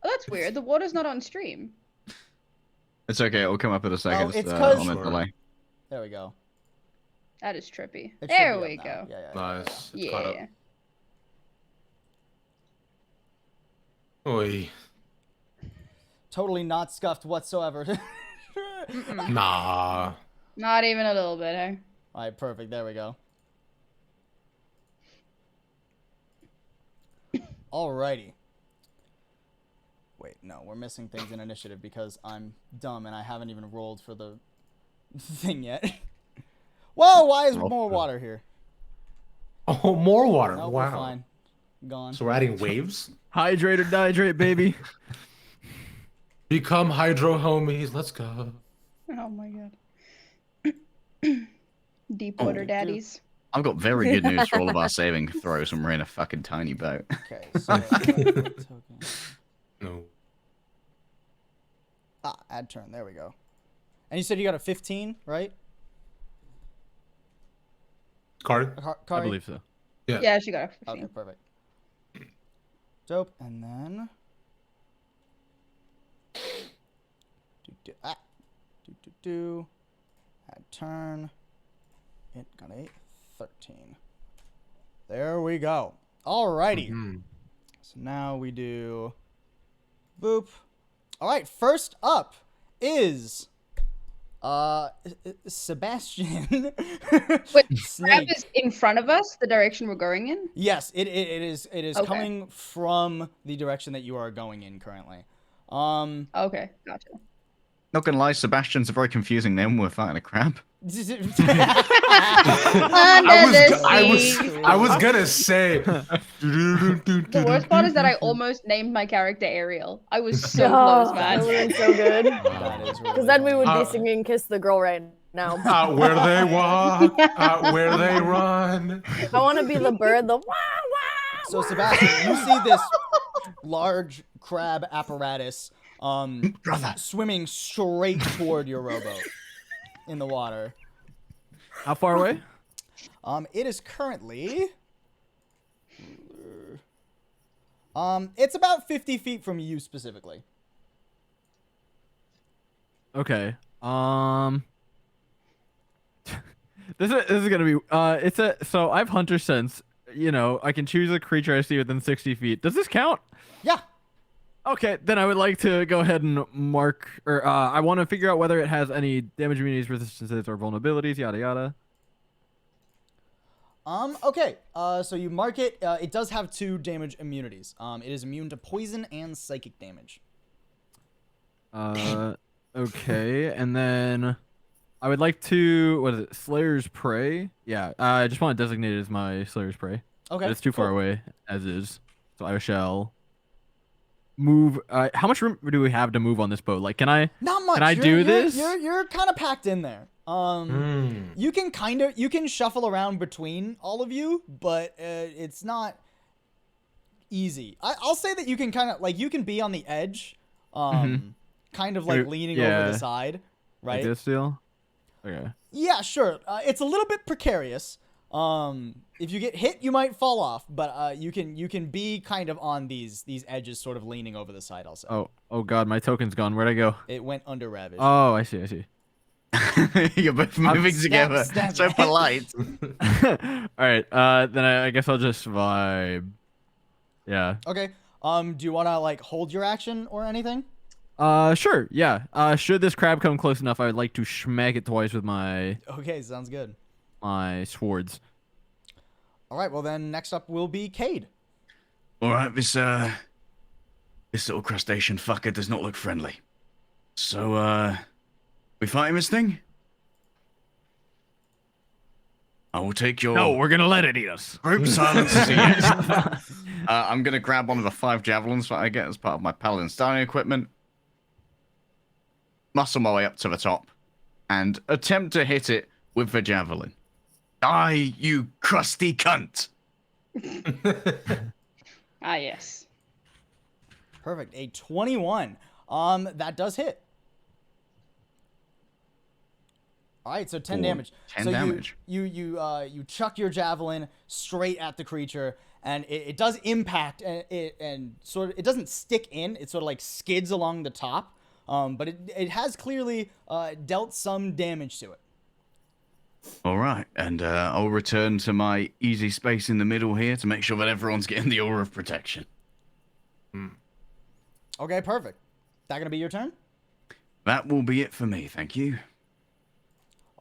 that's weird. The water's not on stream. It's okay. It'll come up in a second. it's 'cause- on a delay. There we go. That is trippy. It should There be we up now. go. Yeah. Nice. It's caught up. Yeah. Oy. Totally not scuffed whatsoever. Nah. Not even a little bit, eh? All right, perfect. There we go. Alrighty. Wait, no, we're missing things in initiative because I'm dumb and I haven't even rolled for the thing yet. Whoa, why is more water here? Oh, more water. No, wow. we're fine. Gone. So we're adding waves? Hydrate or dihydrate, baby. Become hydro homies. Let's go. Oh my god. Deep water daddies. I've got very good news for all of our saving throws, and we're in a fucking tiny boat. Okay, so token. No. Add turn. There we go. And you said you got a 15, right? Card? I believe so. Yeah, she got a 15. Okay, perfect. Dope. And then. Add turn. It got a 13. There we go. Alrighty. So now we do. Boop. All right. First up is. Sebastian. Wait, crab Snake. is in front of us, the direction we're going in? Yes, it is Okay. coming from the direction that you are going in currently. Okay, gotcha. Not gonna lie, Sebastian's a very confusing name. We're fighting a crab. I was gonna say. The worst part is that I almost named my character Ariel. I was so Oh, close, that man. would have been so good. That is really Because then we would Uh, be singing "Kiss the Girl" right now. Out where they walk, out where they run. I want to be the bird, the wah wah. So Sebastian, you see this large crab apparatus Brother. swimming straight toward your rowboat in the water. How far away? It is currently it's about 50 feet from you specifically. Okay. This is gonna be so I have hunter sense. You know, I can choose a creature I see within 60 feet. Does this count? Yeah. Okay, then I would like to go ahead and mark, or I want to figure out whether it has any damage immunities, resistances, or vulnerabilities, yada yada. Okay. So you mark it. It does have 2 damage immunities. It is immune to poison and psychic damage. Okay, and then I would like to, what is it, Slayer's Prey? Yeah, I just want to designate it as my Slayer's Prey. Okay. But it's too far away, as is. So I shall move. How much room do we have to move on this boat? Like, can I? Not much. Can I do this? You're kind of packed in there. You can shuffle around between all of you, but it's not easy. I'll say that you can kind of you can be on the edge, kind of like leaning over the side, right? Like this deal? Okay. Yeah, sure. It's a little bit precarious. If you get hit, you might fall off, but you can be kind of on these edges, sort of leaning over the side. Also. Oh God, my token's gone. Where'd I go? It went under Ravish. Oh, I see. You're both moving together. snap. So polite. All right. Then I guess I'll just vibe. Yeah. Okay. Do you want to hold your action or anything? Sure. Yeah. Should this crab come close enough, I would like to smack it twice with my Okay, sounds good. swords. All right. Well, then next up will be Cade. All right, this little crustacean fucker does not look friendly. So, we fighting this thing? I will take your No, we're gonna let it eat us. group silence as a yes. I'm gonna grab one of the 5 javelins that I get as part of my paladin styling equipment, muscle my way up to the top, and attempt to hit it with the javelin. Die, you crusty cunt! Ah, yes. Perfect. A 21. That does hit. All right, so 10 Cool. damage. 10 so damage. You chuck your javelin straight at the creature, and it does impact, and it doesn't stick in. It sort of like skids along the top, but it has clearly dealt some damage to it. All right, and I'll return to my easy space in the middle here to make sure that everyone's getting the aura of protection. Okay, perfect. That gonna be your turn? That will be it for me, thank you.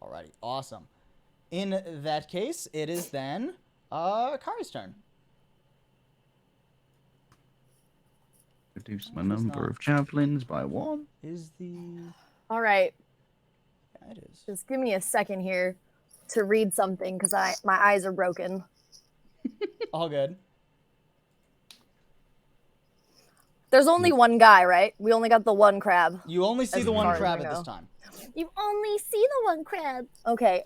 Alrighty, awesome. In that case, it is then Kari's turn. Reduce my number of javelins by 1. Is the All right, yeah, it is. just give me a second here to read something because my eyes are broken. All good. There's only one guy, right? We only got the one crab. You only see As the one far as crab I at this know. time. You only see the one crab. Okay.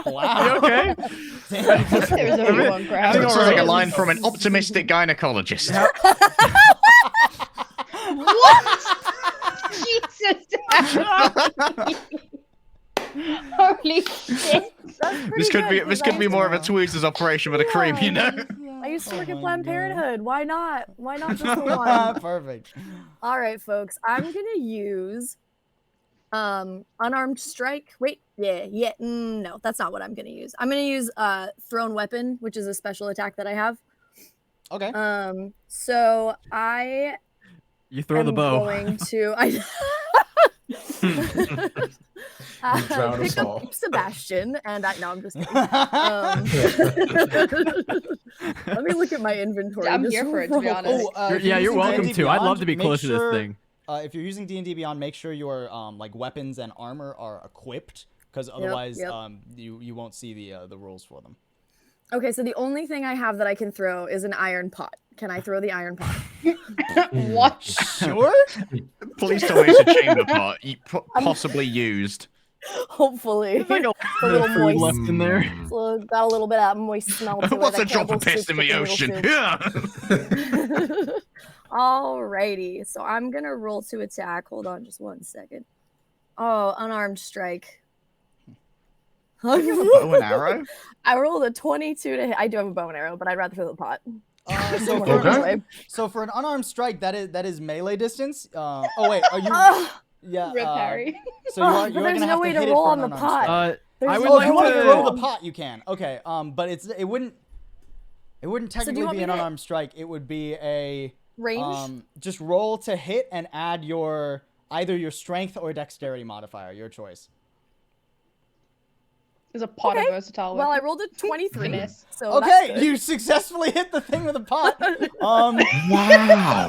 Wow. Okay. There's only one crab. That sounds like a line from an optimistic gynecologist. What? Jesus. Holy shit. This could be more of a tweezer's operation with a cream, you know? I used to work Oh at my Planned God. Parenthood. Why not? Why not just the one? Perfect. All right, folks. I'm gonna use unarmed strike. Wait, no, that's not what I'm gonna use. I'm gonna use thrown weapon, which is a special attack that I have. Okay. So I You throw the am bow. going to drown us pick all. up Sebastian, and no, I'm just kidding. Let me look at my inventory. I'm just here for it, to be real honest. quick. If you're You're using welcome D&D to. I'd love Beyond, to be make close to sure, this thing. If you're using D&D Beyond, make sure your like weapons and armor are equipped, because otherwise yep. You won't see the rules for them. Okay, so the only thing I have that I can throw is an iron pot. Can I throw the iron pot? What? Sure. Please tell me it's a chamber pot, possibly used. Hopefully. Like a little food moist. left in there. So got a little bit of moist smell to it. What's I a drop of Campbell's piss in soup the with ocean? noodle Yeah. soup. Alrighty, so I'm gonna roll to attack. Hold on, just one second. Oh, unarmed strike. Bow and arrow? I rolled a 22 to hit. I do have a bow and arrow, but I'd rather throw the pot. So More for, this way. so for an unarmed strike, that is melee distance. Oh wait, are you? Ah, Yeah. Rip Harry. So you are but there's gonna no have way to to hit it roll for on an the unarmed pot. strike. There's I would Oh, like if you want to to- throw the pot, you can. Okay. But it wouldn't you technically want be me an to- unarmed strike. It would be a range. just roll to hit and add either your strength or dexterity modifier, your choice. There's a pot of Okay. versatile Well, I weapons. rolled a 23. Finesse. So that's Okay, good. you successfully hit the thing with a pot. Wow.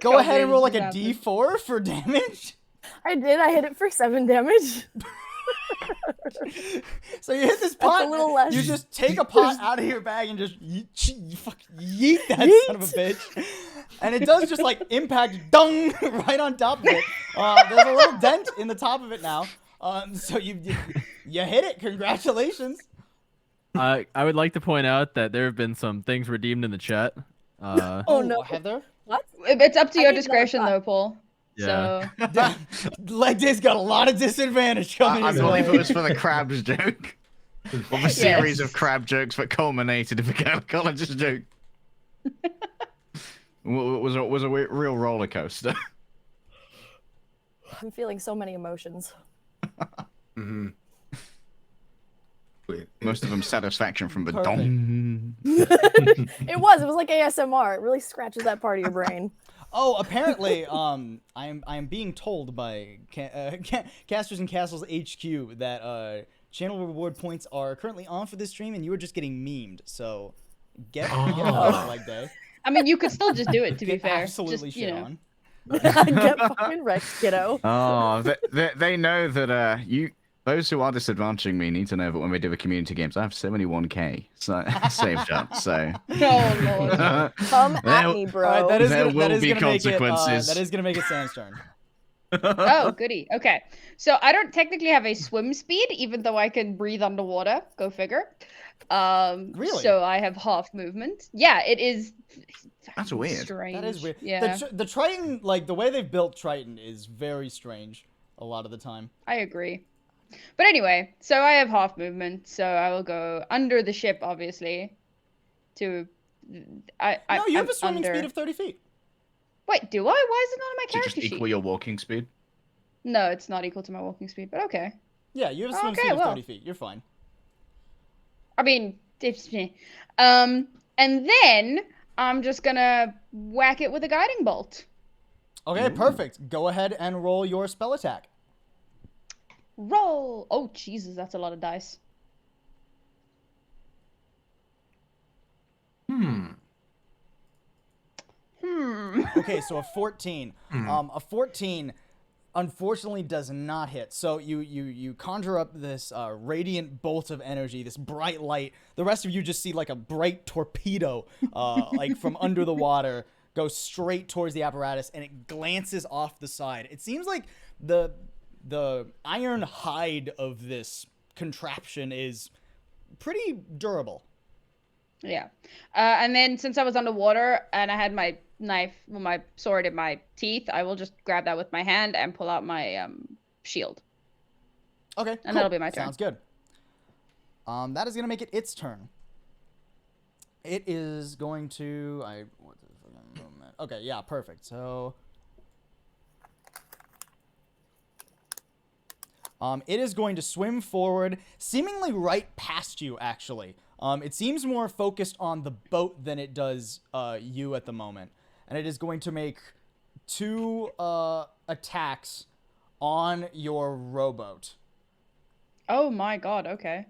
Go ahead and roll like a Congratulations, D4 for damage. I did. I hit it for 7 damage. So you hit this pot. a little less. You just take a pot out of your bag and just yeet that son of a bitch. And it does just like impact dung right on top of it. There's a little dent in the top of it now. So you hit it. Congratulations. I would like to point out that there have been some things redeemed in the chat. Oh, no. Heather. What? It's up to I your did not discretion, thought- though, Paul. Yeah. So Leg Day's got a lot of disadvantage coming I his believe way. it was for the crabs joke. Of a series of crab jokes that culminated in the gynecologist joke. Was a real roller coaster. I'm feeling so many emotions. Mm-hmm. Wait, Most of them satisfaction from the Perfect. dong. It was like ASMR. It really scratches that part of your brain. Oh, apparently, I'm being told by Casters and Castles HQ that channel reward points are currently on for this stream, and you are just getting memed. So get a Leg Day. I mean, you could still just do it. To be Get fair, absolutely just, you shit know. on. Get fucking wrecked, kiddo. Oh, they know that those who are disadvantaging me need to know that when we do the community games, I have 71k saved up. So Oh lord. Come There- at me, bro. All right, that is There gonna, will that is be gonna make it, consequences. that is gonna make it Sam's turn. Oh, goody. Okay. So I don't technically have a swim speed, even though I can breathe underwater. Go figure. Really? So I have half movement. Yeah, it is. That's weird. Strange. That is weird. Yeah, The Triton, like the way they've built Triton, is very strange a lot of the time. I agree. But anyway, so I have half movement, so I will go under the ship, obviously. No, No, you have a swimming speed of 30 feet. Wait, do I? Why is it not on my To character just sheet? equal your walking speed. No, it's not equal to my walking speed, but okay. Yeah, you have a swimming Okay, speed of well. 30 feet. You're fine. I mean, it's me. And then I'm just gonna whack it with a guiding bolt. Okay, perfect. Go ahead and roll your spell attack. Roll! Oh, Jesus, that's a lot of dice. Okay, so a 14. A 14 unfortunately does not hit. So you conjure up this radiant bolt of energy, this bright light. The rest of you just see like a bright torpedo, like from under the water, go straight towards the apparatus, and it glances off the side. It seems like the iron hide of this contraption is pretty durable. Yeah. And then since I was underwater and I had my my sword in my teeth, I will just grab that with my hand and pull out my shield. Okay, And cool. that'll be my turn. Sounds good. That is gonna make it its turn. It is going to okay, yeah, perfect. So it is going to swim forward, seemingly right past you, actually. It seems more focused on the boat than it does you at the moment. And it is going to make 2 attacks on your rowboat. Oh my god, okay.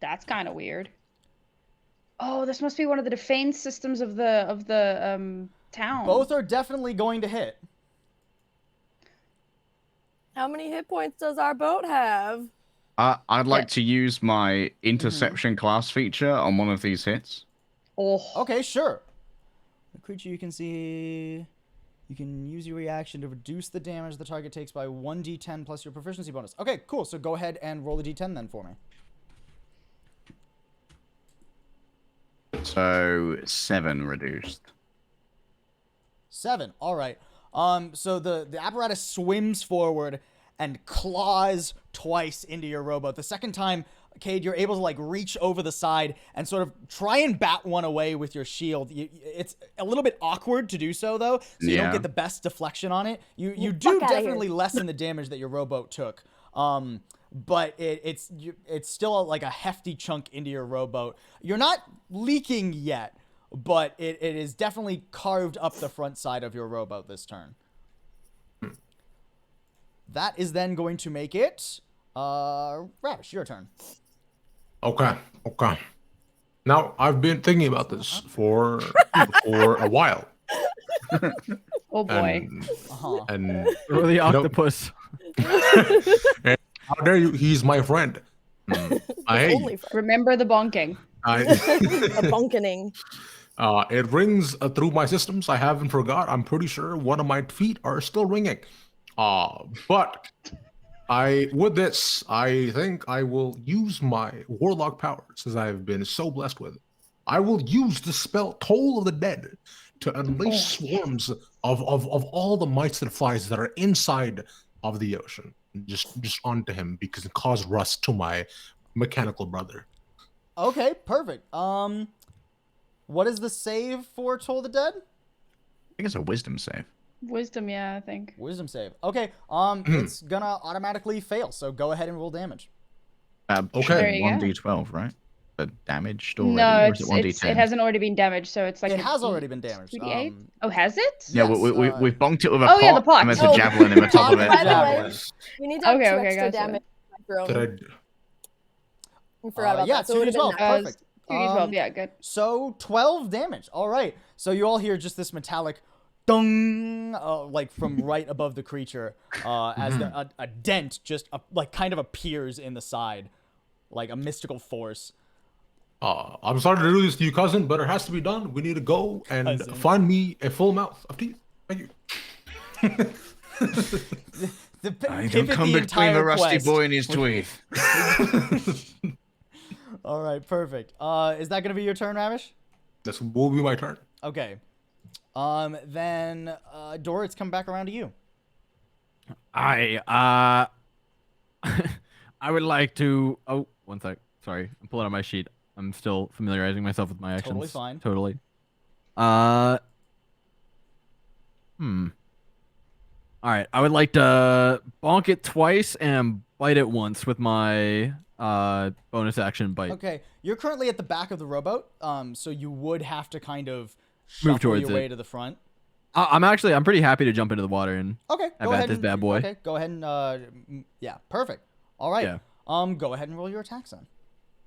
That's kind of weird. Oh, this must be one of the defense systems of the town. Both are definitely going to hit. How many hit points does our boat have? I'd like to use my interception class feature on one of these hits. Oh. Okay, sure. The creature you can see... You can use your reaction to reduce the damage the target takes by 1d10 plus your proficiency bonus. Okay, cool. So go ahead and roll a d10 then for me. So 7 reduced. 7. All right. So the apparatus swims forward and claws twice into your rowboat. The second time, Cade, you're able to like reach over the side and sort of try and bat one away with your shield. It's a little bit awkward to do so though, so you don't get the best deflection on it. You do definitely lessen the damage that your rowboat took. But it's still like a hefty chunk into your rowboat. You're not leaking yet, but it is definitely carved up the front side of your rowboat this turn. That is then going to make it Ravish, your turn. Okay. Now I've been thinking about this for a while. Oh boy. And Or the octopus. and how dare you? He's my friend. I hate Only you. for Remember the bonking. a bunkening. It rings through my systems. I haven't forgot. I'm pretty sure one of my feet are still ringing. But with this, I think I will use my warlock powers, as I've been so blessed with. I will use the spell Toll of the Dead to unleash swarms of all the mites and flies that are inside of the ocean, just onto him, because it caused rust to my mechanical brother. Okay, perfect. What is the save for Toll the Dead? I think it's a wisdom save. Wisdom, yeah, I think. Wisdom save. Okay, it's gonna automatically fail, so go ahead and roll damage. Okay. There you go. 1d12, right? The damaged already? No, or is it 1d10? it hasn't already been damaged, so it's like It a has D- already been damaged. 2d8? Oh, has it? Yeah, Yes, we've bonked it with a Oh, pot, yeah, the pot. and there's Oh. a javelin in the top of By it. By the Javelin. way, you need to have Okay, 2 okay, extra gotcha. damage. Did I? I forgot about yeah, that. So it would have 2d12. been nine. Perfect. 2d12, yeah, good. So 12 damage. All right. So you all hear just this metallic dung, like from right above the creature, as a dent just like kind of appears in the side, like a mystical force. I'm sorry to do this to you, cousin, but it has to be done. We need to go and Cousin. find me a full mouth of teeth. Thank you. I pivot don't come the between the entire rusty quest. boy and his tweeth. All right, perfect. Is that gonna be your turn, Ravish? This will be my turn. Okay. Then Dora, it's come back around to you. I would like to. Oh, one sec. Sorry, I'm pulling out my sheet. I'm still familiarizing myself with my actions. Totally fine. Totally. All right. I would like to bonk it twice and bite it once with my bonus action bite. Okay, you're currently at the back of the rowboat, so you would have to kind of Move shuffle towards your way it. to the front. I'm pretty happy to jump into the water and Okay, I've go got ahead. this and, bad boy. Okay, go ahead and yeah, perfect. All right. Yeah. Go ahead and roll your attacks then.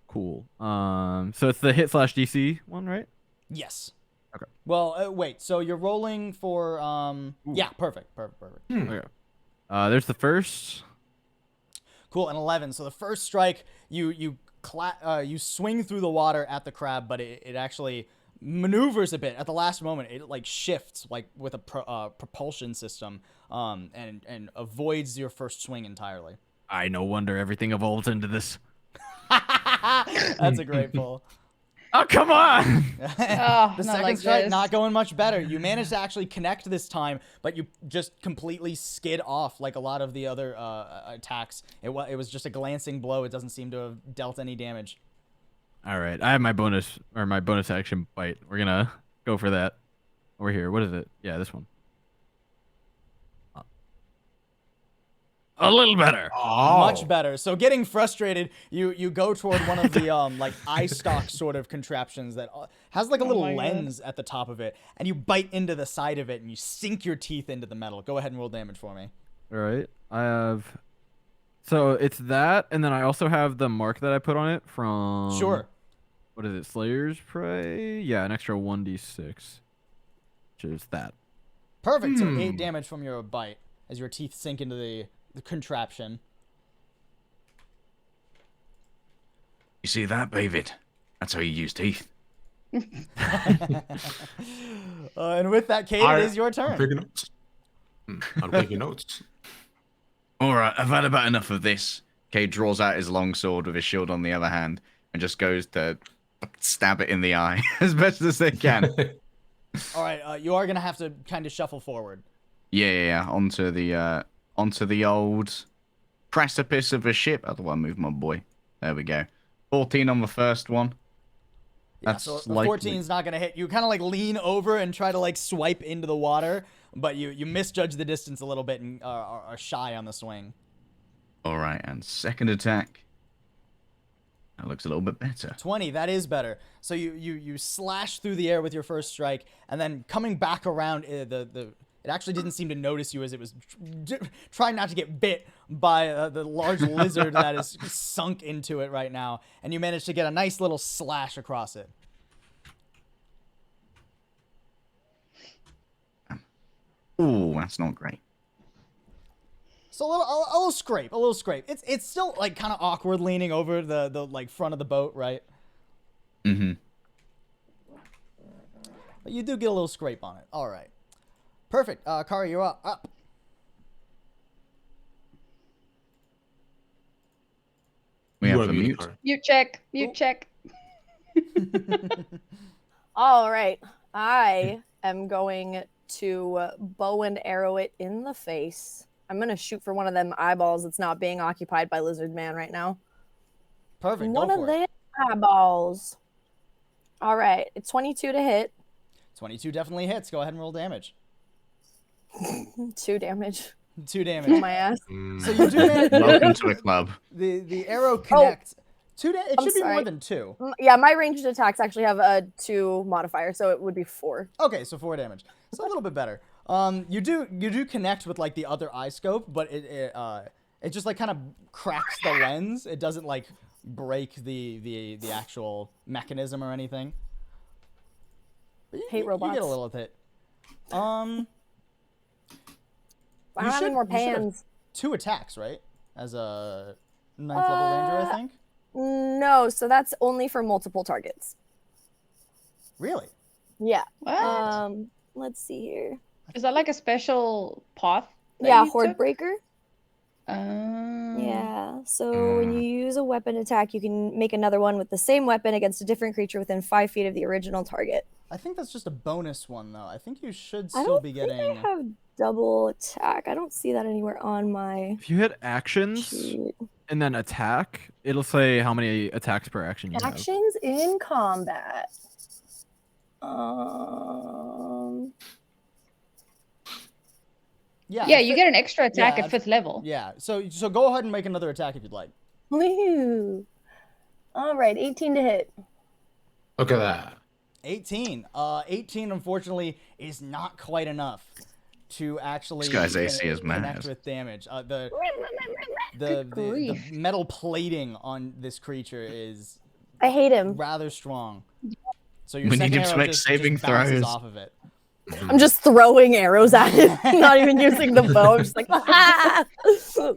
Cool. So it's the hit / DC one, right? Yes. Okay. Well, wait. So you're rolling for yeah, perfect. Okay. There's the first. Cool, an 11. So the first strike, you swing through the water at the crab, but it actually maneuvers a bit at the last moment. It like shifts like with a propulsion system, and avoids your first swing entirely. No wonder everything evolves into this. That's a great pull. Oh, come on! The second like strike this. not going much better. You managed to actually connect this time, but you just completely skid off like a lot of the other attacks. It was just a glancing blow. It doesn't seem to have dealt any damage. All right, I have my bonus action bite. We're gonna go for that. Over here. What is it? Yeah, this one. A little better. Oh. Much better. So getting frustrated, you go toward one of the like eye stalk sort of contraptions that has like a little my lens at the top of it, and you bite into the side of it and you sink your teeth into the metal. Go ahead and roll damage for me. All right, I have. So it's that, and then I also have the mark that I put on it from. Sure. What is it? Slayer's Prey? Yeah, an extra 1d6. Which is that. Perfect. So 8 damage from your bite as your teeth sink into the contraption. You see that, David? That's how you use teeth. And with that, Kate, it is your I'm turn. taking notes. I'm taking notes. All right, I've had about enough of this. Cade draws out his longsword with his shield on the other hand and just goes to stab it in the eye as best as they can. All right, you are gonna have to kind of shuffle forward. Yeah. Onto the old precipice of a ship. How do I move my boy? There we go. 14 on the first one. Yeah, That's so the likely. 14 is not gonna hit. You kind of like lean over and try to like swipe into the water, but you misjudge the distance a little bit and are shy on the swing. All right, and second attack. That looks a little bit better. 20, that is better. So you slash through the air with your first strike, and then coming back around, it actually didn't seem to notice you as it was trying not to get bit by the large lizard that is sunk into it right now, and you managed to get a nice little slash across it. Ooh, that's not great. So a little scrape. It's still like kind of awkward leaning over the like front of the boat, right? Mm-hmm. But you do get a little scrape on it. All right. Perfect. Kari, you're up. We You have are the muted, mute. Kari. You check. All right. I am going to bow and arrow it in the face. I'm going to shoot for one of them eyeballs that's not being occupied by Lizard Man right now. Perfect. One Go of for it. them eyeballs. All right. It's 22 to hit. 22 definitely hits. Go ahead and roll damage. 2 damage. 2 damage. My ass. So you do manage. Welcome to the club. The arrow connects. It I'm should be more sorry. than 2. Yeah, my ranged attacks actually have a 2 modifier, so it would be 4. Okay, so 4 damage. So a little bit better. You do connect with like the other eye scope, but it just like kind of cracks the lens. It doesn't like break the actual mechanism or anything. But Hate robots. You get a little hit. I You don't have should- any more you should have pans. 2 attacks, right? As a 9th level ranger, I think. No, so that's only for multiple targets. Really? Yeah. What? Let's see here. Is that like a special path Yeah, you Horde took? Breaker. Oh. Yeah. So when you use a weapon attack, you can make another one with the same weapon against a different creature within 5 feet of the original target. I think that's just a bonus one, though. I think you should I still don't be think getting. I have double attack. I don't see that anywhere on my If you hit actions sheet. and then attack, it'll say how many attacks per action you have. Actions in combat. Um. Yeah, Yeah, you get an extra attack yeah, at 5th level. Yeah, so go ahead and make another attack if you'd like. Woo. All right, 18 to hit. Look at that. 18. 18, unfortunately, is not quite enough to actually This guy's AC is connect mad. with damage. Good The grief. metal plating on this creature is I hate him. rather strong. So your We need second him to arrow make just saving bounces throws. off of it. I'm just throwing arrows at him, not even using the bow. I'm just like, ah!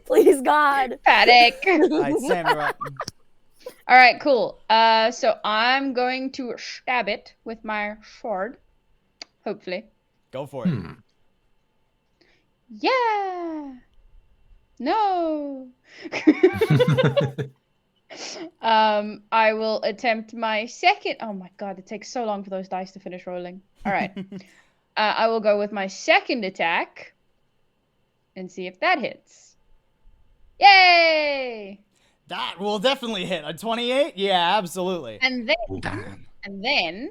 Please, God. Panic. All right, Sam, you're up. All right, cool. So I'm going to stab it with my sword. Hopefully. Go for it. Yeah. No. I will attempt my second. Oh my god, it takes so long for those dice to finish rolling. All right. I will go with my second attack and see if that hits. Yay! That will definitely hit. A 28? Yeah, absolutely. And then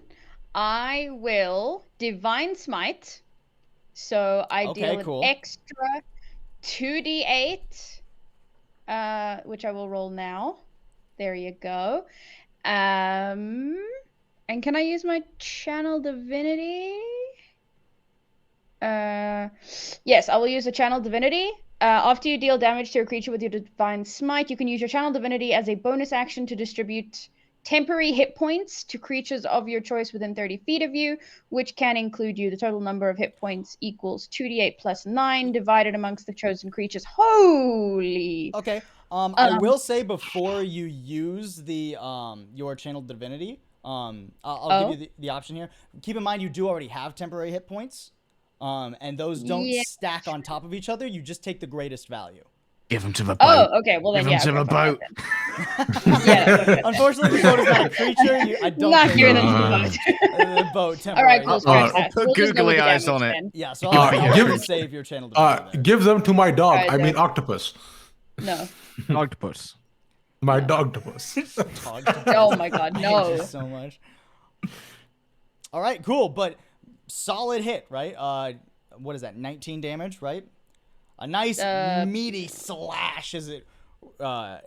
I will Divine Smite. So I Okay, deal cool. an extra 2d8, which I will roll now. There you go. And can I use my Channel Divinity? Yes, I will use a Channel Divinity. After you deal damage to a creature with your Divine Smite, you can use your Channel Divinity as a bonus action to distribute temporary hit points to creatures of your choice within 30 feet of you, which can include you. The total number of hit points equals 2d8 plus 9 divided amongst the chosen creatures. Holy! Okay. I will say before you use the your channeled divinity, I'll give you the option here. Keep in mind you do already have temporary hit points, and those don't stack on top of each other. You just take the greatest value. Give him to the boat. Oh, okay. Well then, Give him to the boat. Yeah. Unfortunately, the boat is not a creature. I don't Not think giving it them is. to the boat. The boat All right, temporary. cool. Scratch that. I'll put We'll just go with googly the eyes damage on it. then. Yeah, so Give I'll it have a to save your channel divinity there. Give them to my dog. Alright, I mean then. octopus. No. Octopus. My dogtopus. Oh my god, I hate no. you so much. All right, cool, but solid hit, right? What is that? 19 damage, right? A nice meaty slash as it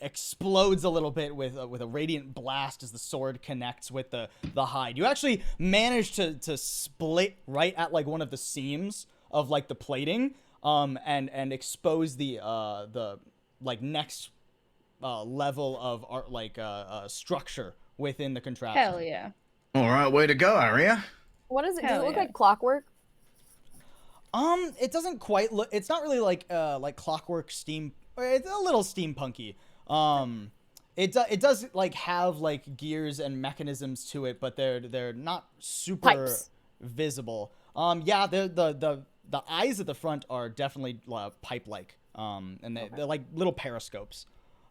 explodes a little bit with a radiant blast as the sword connects with the hide. You actually manage to split right at like one of the seams of like the plating, and expose the like next level of art, like structure within the contraption. Hell yeah. All right, way to go, Aria. What is it? Does Hell it look yeah. like clockwork? It doesn't quite look. It's not really like clockwork steam. It's a little steampunky. It does like have like gears and mechanisms to it, but they're not super Pipes. visible. Yeah, the eyes at the front are definitely pipe-like. And they're like little periscopes.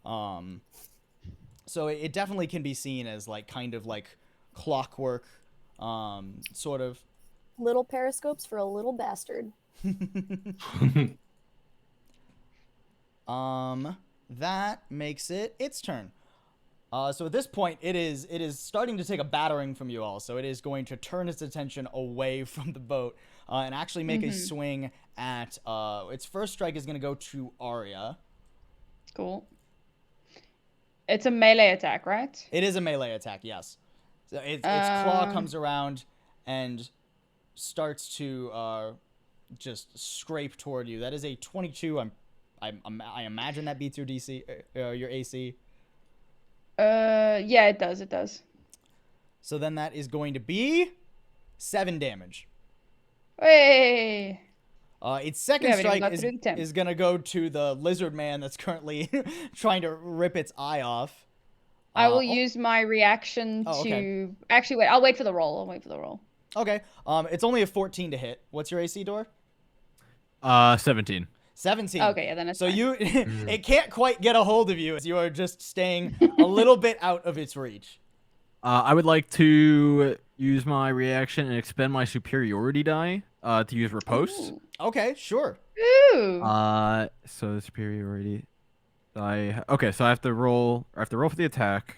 So it definitely can be seen as like kind of like clockwork, sort of. Little periscopes for a little bastard. That makes it its turn. So at this point, it is starting to take a battering from you all. So it is going to turn its attention away from the boat and actually make a swing at its first strike is going to go to Arya. Cool. It's a melee attack, right? It is a melee attack, yes. So its claw comes around and starts to just scrape toward you. That is a 22. I imagine that beats your DC, your AC. Yeah, it does. It does. So then that is going to be 7 damage. Hey. Its second haven't even strike got through the 10. is going to go to the lizard man that's currently trying to rip its eye off. I will use my reaction to... okay. Actually, wait. I'll wait for the roll. Okay. Okay. It's only a 14 to hit. What's your AC, Dor? 17. 17. Okay, yeah, then it's so fine. you, it can't quite get a hold of you as you are just staying a little bit out of its reach. I would like to use my reaction and expend my superiority die to use riposte. Ooh. Okay, sure. Ooh. So the superiority die. Okay, so I have to roll. I have to roll for the attack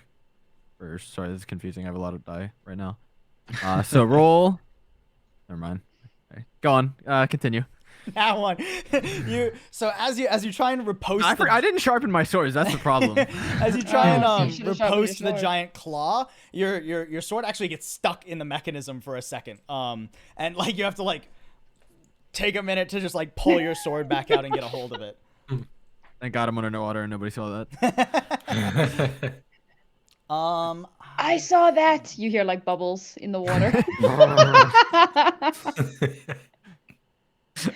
first. Sorry, this is confusing. I have a lot of die right now. So roll. Never mind. Okay. Go on. Continue. That one. So as you try and riposte, I didn't sharpen my swords. That's the problem. as you try and you should've sharpened your riposte the sword. giant claw, your sword actually gets stuck in the mechanism for a second. And like you have to like take a minute to just like pull your sword back out and get a hold of it. Thank God I'm under no water and nobody saw that. I saw that. You hear like bubbles in the water.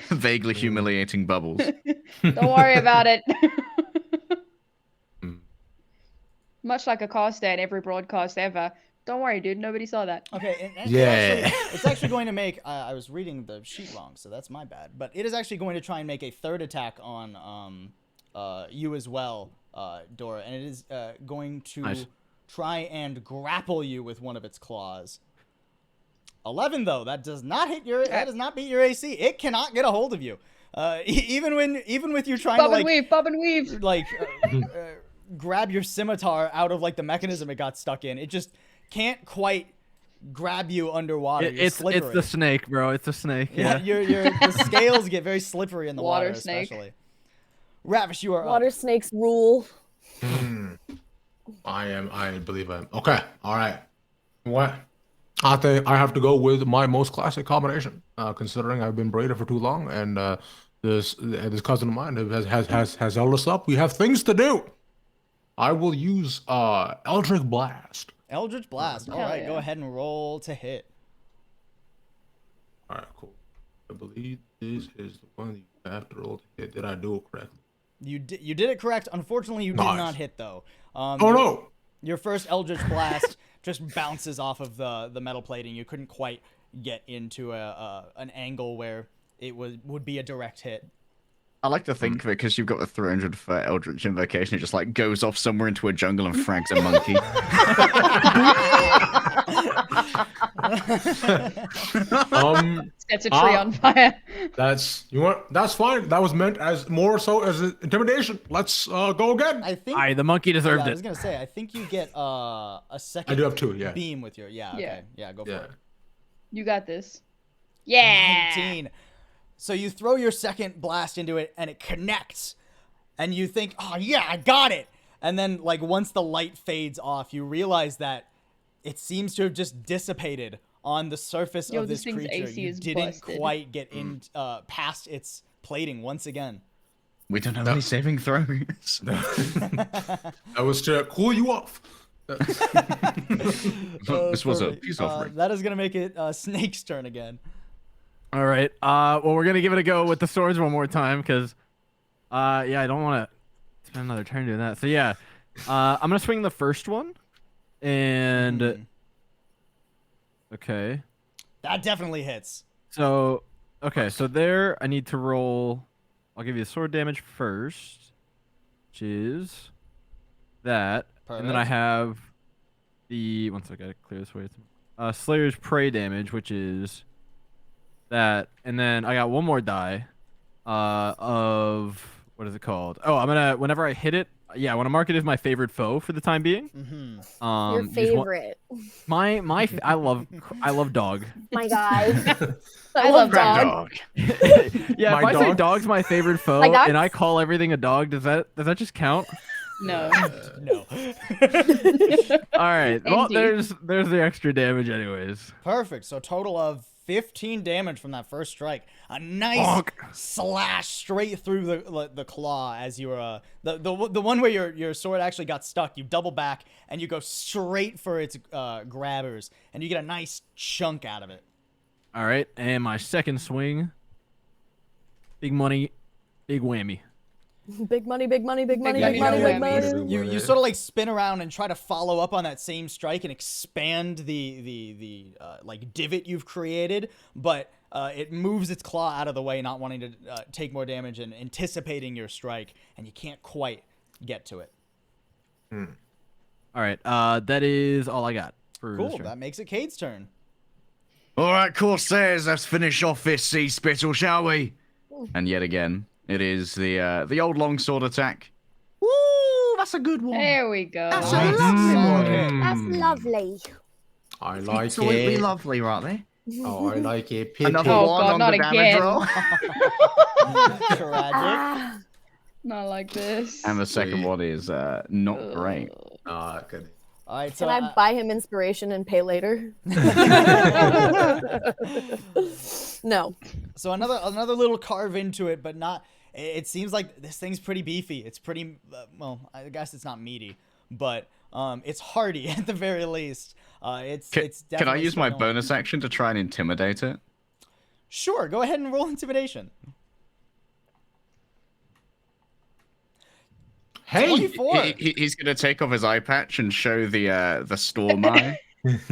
Vaguely humiliating bubbles. Don't worry about it. Mm. Much like a cast in every broadcast ever. Don't worry, dude. Nobody saw that. Okay, and Yeah. it's actually going to make. I was reading the sheet wrong, so that's my bad. But it is actually going to try and make a third attack on you as well, Dora, and it is going to Nice. try and grapple you with one of its claws. 11 though, that does not hit your. That does not beat your AC. It cannot get a hold of you. Even with you trying Bob to and weave, bob and weave. like grab your scimitar out of like the mechanism it got stuck in. It just can't quite grab you underwater. You're It's slippery. the snake, bro. It's a snake. Yeah, Yeah. the scales get very slippery in the water, Water snake. especially. Ravish, you are Water up. snakes rule. I believe I am. Okay. All right. What? I think I have to go with my most classic combination, considering I've been braided for too long, and this cousin of mine has held us up. We have things to do. I will use Eldritch Blast. Eldritch Blast. All Hell right, go yeah. ahead and roll to hit. All right, cool. I believe this is the one you have to roll to hit. Did I do it correctly? You did it correct. Unfortunately, you did Nice. not hit though. Oh no! Your first Eldritch Blast just bounces off of the metal plating. You couldn't quite get into an angle where it would be a direct hit. I like to think because you've got the 300 foot Eldritch Invocation, it just like goes off somewhere into a jungle and frags a monkey. Sets a tree on fire. That's that's fine. That was meant as more so as intimidation. Let's go again. I think. Aye, the monkey deserved I it. was gonna say. I think you get a second. I do have two. Yeah. beam with your. Yeah. Okay. Yeah. Go for Yeah. it. You got this. Yeah. 19. So you throw your second blast into it and it connects. And you think, oh yeah, I got it. And then like once the light fades off, you realize that it seems to have just dissipated on the surface Yo, of this this thing's creature. AC You is didn't busted. quite get in past its plating once again. We don't have any saving throws. That was to cool you off. This was a Perfect. peace offering. That is gonna make it Snake's turn again. All right. Well, we're gonna give it a go with the swords one more time because, yeah, I don't want to spend another turn doing that. So yeah, I'm gonna swing the first one, and okay. That definitely hits. So okay, so there I need to roll. I'll give you the sword damage first, which is that, and then I Perfect. have the once I gotta clear this way. Slayer's Prey damage, which is that, and then I got one more die of what is it called? Oh, I'm gonna whenever I hit it, yeah, I want to mark it as my favorite foe for the time being. Your use one- favorite. I love dog. My guy. I love dog. Dog. Yeah, My if I say dog? dog's my favorite foe My dog? and I call everything a dog, does that just count? No. No. All right. Well, Indeed. there's the extra damage anyways. Perfect. So total of 15 damage from that first strike. A nice Bonk. slash straight through the claw as you were the one where your sword actually got stuck. You double back and you go straight for its grabbers and you get a nice chunk out of it. All right, and my second swing. Big money, big whammy. Big money, big money, big money, money, big money, no big whammies. money. You sort of like spin around and try to follow up on that same strike and expand the like divot you've created, but it moves its claw out of the way, not wanting to take more damage and anticipating your strike, and you can't quite get to it. All right. That is all I got for Cool. this turn. That makes it Cade's turn. All right, Corsairs, let's finish off this sea spittle, shall we? And yet again, it is the old longsword attack. Woo, that's a good one. There we go. That's a lovely one. That's lovely. I like Absolutely it. lovely, right there. Oh, I like it. Another Oh, one God, on not the damage again. roll. Tragic. Ah, Not like this. And the second one is not great. Good. All right, so can I buy him inspiration and pay later? No. So another little carve into it, but not. It seems like this thing's pretty beefy. It's pretty well. I guess it's not meaty, but it's hardy at the very least. It's Can definitely I use my strong. bonus action to try and intimidate it? Sure, go ahead and roll intimidation. Hey, 24. He's gonna take off his eye patch and show the storm eye.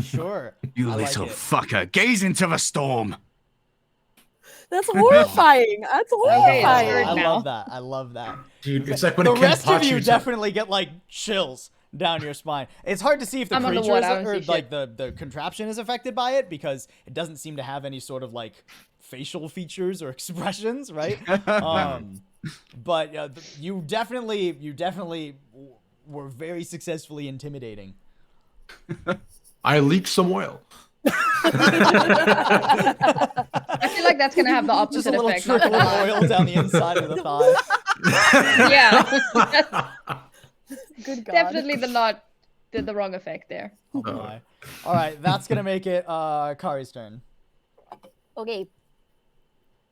Sure. You I like little it. fucker, gaze into the storm. That's horrifying. That's Okay, I it's horrifying. now. love that. I love that. dude, it's like when The a rest of you Kenpachi's definitely get like chills down your spine. It's hard to see if the I'm creature underwater, I is, don't or see like the contraption is affected by it because it doesn't seem to have any sort of like facial features or expressions, right? But you definitely were very successfully intimidating. I leaked some oil. I feel like that's gonna have the Just a opposite little effect. Not trickle gonna of lie. oil down the inside of the thigh. Yeah, Good God. definitely the wrong effect there. Oh my. All right, that's gonna make it Kari's turn. Okay.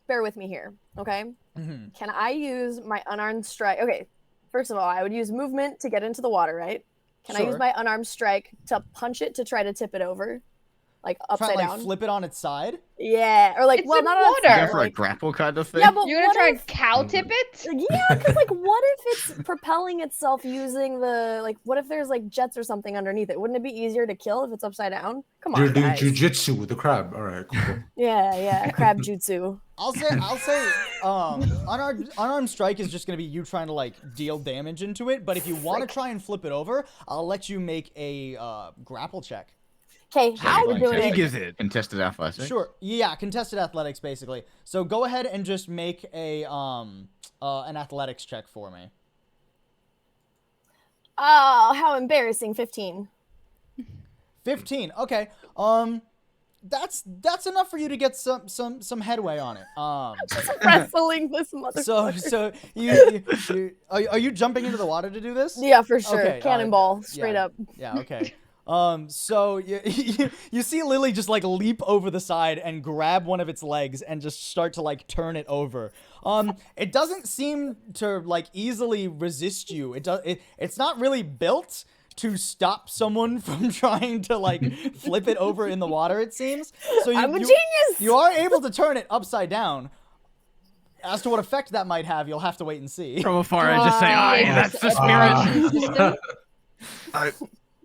Bear with me here, okay? Mhm. Can I use my unarmed strike? Okay, first of all, I would use movement to get into the water, right? Can I Sure. use my unarmed strike to punch it to try to tip it over? Like Try upside to like down? flip it on its side. Yeah, or like, It's well, in not water. upside, Go for a like, grapple kind of thing. yeah, but You're gonna what try if, and cow tip it? yeah, because like, what if it's propelling itself using the like? What if there's like jets or something underneath it? Wouldn't it be easier to kill if it's upside down? Come on, You're doing guys. jujitsu with the crab. All right, cool. Yeah, crab jutsu. I'll say, unarmed strike is just gonna be you trying to like deal damage into it. But if you want to try and flip it over, I'll let you make a grapple check. Okay, how are we doing big it? is it? Contested athletics. Sure. Yeah, contested athletics basically. So go ahead and just make a an athletics check for me. Oh, how embarrassing! 15. 15. Okay. That's enough for you to get some headway on it. Just wrestling this motherfucker. So you are you jumping into the water to do this? Yeah, for sure. Okay, Cannonball, straight yeah. up. Yeah, okay. So you see Lily just like leap over the side and grab one of its legs and just start to like turn it over. It doesn't seem to like easily resist you. It's not really built to stop someone from trying to like flip it over in the water, it seems. So I'm a genius! You are able to turn it upside down. As to what effect that might have, you'll have to wait and see. From afar, I just say, "Aye, that's the spirit."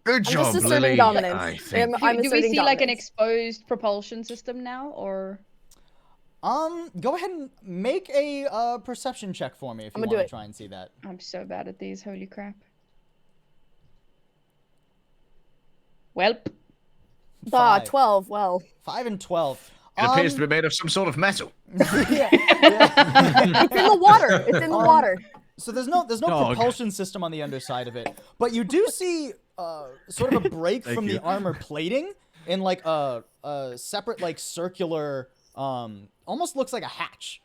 Good I'm job, just asserting Lily. dominance. I think. I'm Do we asserting see like an dominance. exposed propulsion system now, or Go ahead and make a perception check for me if you I'ma want do to it. try and see that. I'm so bad at these? Holy crap! Welp. 12. Well, 5 and 12. It appears to be made of some sort of metal. yeah. It's in the water. It's in the water. So there's no Dog. propulsion system on the underside of it, but you do see sort of a break from the armor plating in like a separate like circular almost looks like a hatch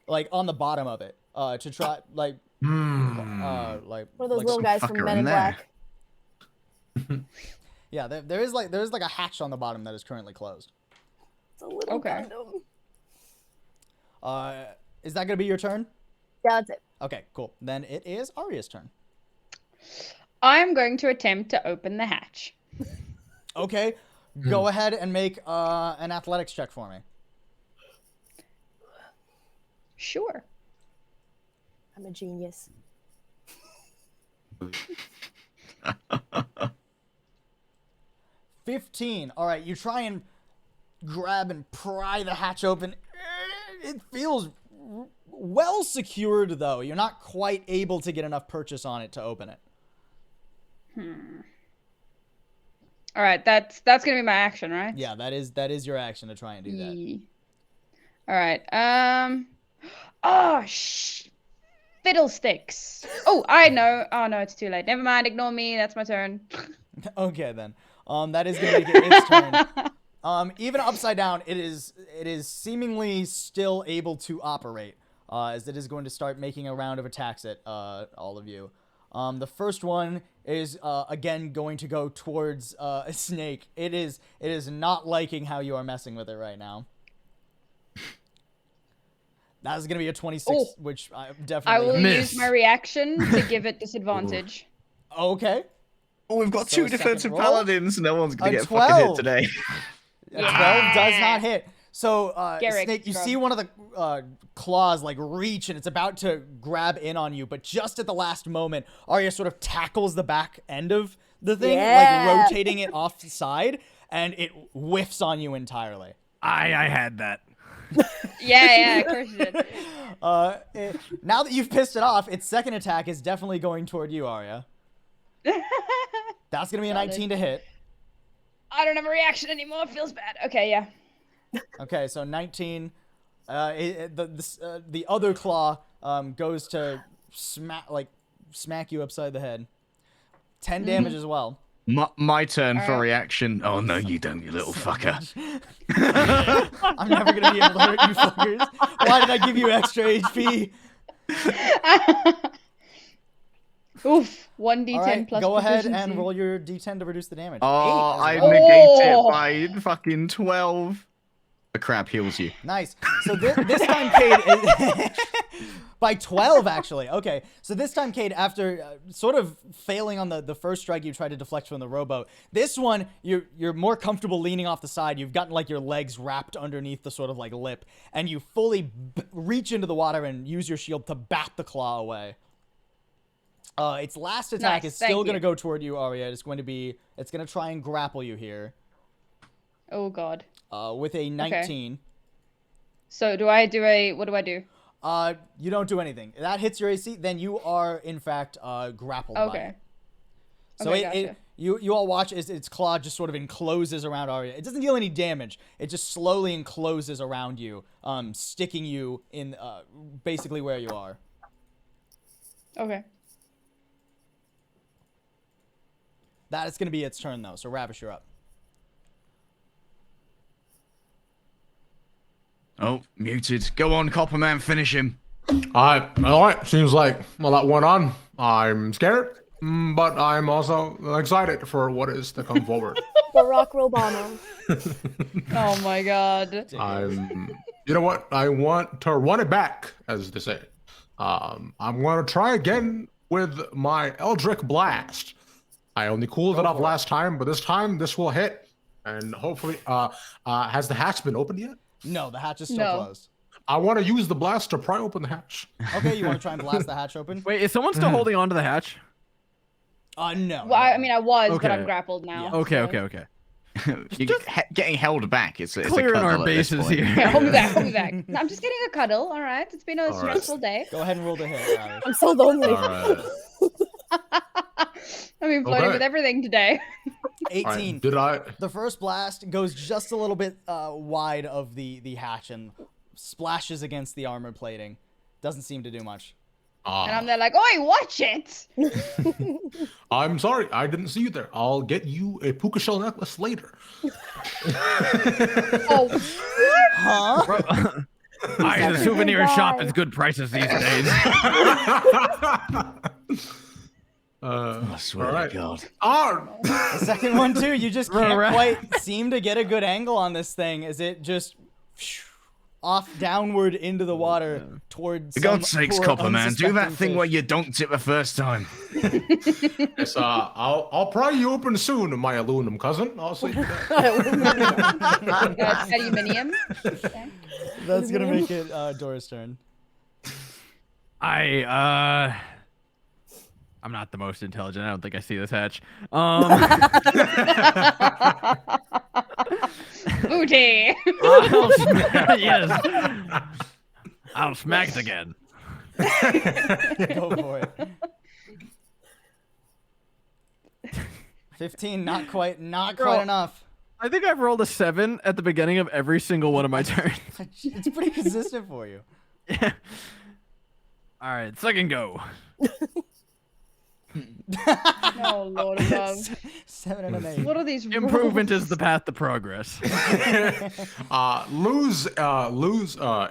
like on the bottom of it to try like like One of those like little guys from fucker Men in in there. Black. yeah there's like a hatch on the bottom that is currently closed. It's a little Okay. Gundam. Is that gonna be your turn? Yeah, that's it. Okay, cool. Then it is Arya's turn. I'm going to attempt to open the hatch. Okay, go ahead and make an athletics check for me. Sure. I'm a genius. 15. All right, you try and grab and pry the hatch open. It feels well secured, though. You're not quite able to get enough purchase on it to open it. All right, that's gonna be my action, right? Yeah, that is your action to try and do that. All right. Oh, fiddlesticks. Oh, I know. Oh no, it's too late. Never mind. Ignore me. That's my turn. Okay then. That is gonna make it its turn. Even upside down, it is seemingly still able to operate, as it is going to start making a round of attacks at all of you. The first one is again going to go towards a snake. It is not liking how you are messing with it right now. That is going to be a 26, which I definitely I will miss. use my reaction to give it disadvantage. Okay. Oh, we've got So two second defensive roll. paladins. No one's gonna A get fucking hit 12. today. A 12 does not hit. So, Garrick, Snake, you scrub. see one of the claws like reach and it's about to grab in on you, but just at the last moment, Arya sort of tackles the back end of the thing, Yeah. like rotating it off the side, and it whiffs on you entirely. I had that. Yeah, of course you did. Now that you've pissed it off, its second attack is definitely going toward you, Arya. That's gonna be a 19 to hit. I don't have a reaction anymore. It feels bad. Okay, yeah. Okay, so 19. The other claw goes to smack you upside the head. 10 damage as well. My turn for Alright. reaction. Oh no, you don't, you little fucker. I'm never gonna be able to hurt you fuckers. Why did I give you extra HP? Oof. 1d10 All right, plus go ahead proficiency. and roll your d10 to reduce the damage. Oh, 8 I as well. negate it by fucking 12. The crab heals you. Nice. So this time, Cade, by 12 actually. Okay. So this time, Cade, after sort of failing on the first strike you tried to deflect from the rowboat, this one you're more comfortable leaning off the side. You've gotten like your legs wrapped underneath the sort of like lip, and you fully reach into the water and use your shield to bat the claw away. Its last attack Nice, is still thank going to you. go toward you, Arya. It's going to try and grapple you here. Oh god. With a 19. So what do I do? You don't do anything. That hits your AC, then you are in fact grappled by Okay. it. So Okay, gotcha. you all watch as its claw just sort of encloses around Arya. It doesn't deal any damage. It just slowly encloses around you, sticking you in basically where you are. Okay. That is going to be its turn though. So Ravish, you're up. Oh, muted. Go on, Copperman, finish him. All right. Seems like a lot went on. I'm scared, but I'm also excited for what is to come forward. Barack Obama. Oh my god. You know what? I want to run it back, as they say. I'm going to try again with my Eldritch Blast. I only cooled it off last time, but this time this will hit. And hopefully, has the hatch been opened yet? No, the hatch is still No. closed. I want to use the blast to pry open the hatch. Okay, you want to try and blast the hatch open? Wait, is someone still holding on to the hatch? No. Well, I mean, I was, but Okay. I'm grappled now. Yeah. Okay, so- okay. You're getting held back. It's a Clearing cuddle our at this bases point. here. Yeah, hold me back, hold me back. No, I'm just getting a cuddle, all right? It's been a All right. stressful day. Go ahead and roll the hit, Ravish. I'm so lonely. All right. I've been floating Okay. with everything today. 18. All right. Did I? The first blast goes just a little bit wide of the hatch and splashes against the armor plating. Doesn't seem to do much. And I'm there like, oi, watch it! I'm sorry, I didn't see you there. I'll get you a puka shell necklace later. Oh, Huh? The souvenir guy. shop is good prices these days. I swear All right. to God. The second one too. You just can't quite seem to get a good angle on this thing as it just off downward into the water towards. For God's sakes, poor Copperman, do that unsuspecting thing fish. where you don't tip the first time. Yes, I'll pry you open soon, my aluminum cousin. I'll see you there. aluminium. Okay. That's gonna make it Dora's turn. I'm not the most intelligent. I don't think I see this hatch. Booty. Yes. I'll smack it again. Go for it. 15, not quite enough. I think I've rolled a 7 at the beginning of every single one of my turns. It's pretty consistent for you. Yeah. All right, second go. Oh, Lord above. 7 and an 8. What are these Improvement rules? is the path to progress. Lose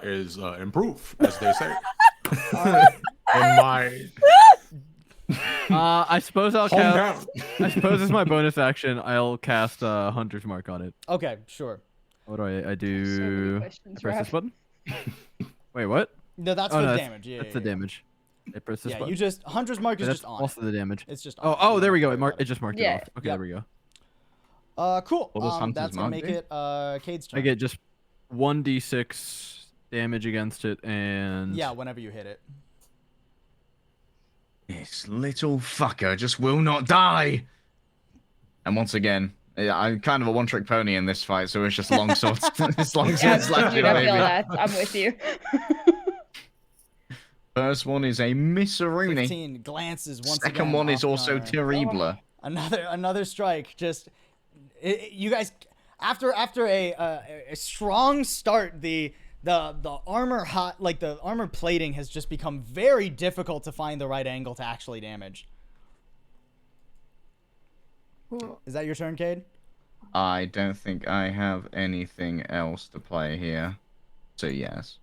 is improve, as they say. In my I suppose I'll cast. hometown. I suppose as my bonus action, I'll cast Hunter's Mark on it. Okay, sure. What do I So do? many I questions, press this Raph. button. Wait, what? No, that's Oh, for no, the that's- damage. Yeah, That's yeah, the yeah. damage. I press this Yeah, button. you just Hunter's Mark is That's just on. also the damage. It's just on. Oh, You there don't we go. have to worry It just marked Yeah. it off. Okay, Yep. there we go. Cool. What does Hunter's That's gonna Mark make do? it Cade's turn. I get just 1d6 damage against it, and Yeah, whenever you hit it. This little fucker just will not die. And once again, I'm kind of a one-trick pony in this fight, so it's just long swords. It's long Yeah, swords left, dude, I feel baby. that. I'm with you. First one is a Misseruni. 15 glances once again. Second one is off also Nara. Terrible. Another strike. Just you guys after a strong start, the armor the armor plating has just become very difficult to find the right angle to actually damage. Is that your turn, Cade? I don't think I have anything else to play here. So yes.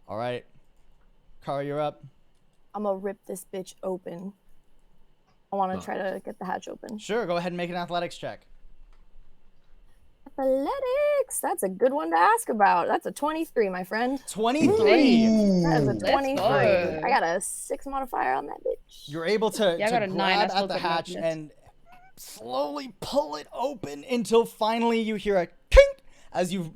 All right. Kara, you're up. I'm gonna rip this bitch open. I want to try to get the hatch open. Sure, go ahead and make an athletics check. Athletics. That's a good one to ask about. That's a 23, my friend. 23. That is a Let's 23. go. I got a 6 modifier on that bitch. You're able to, Yeah, I got a 9. I grab still at the got hatch movement. and slowly pull it open until finally you hear a kink as you've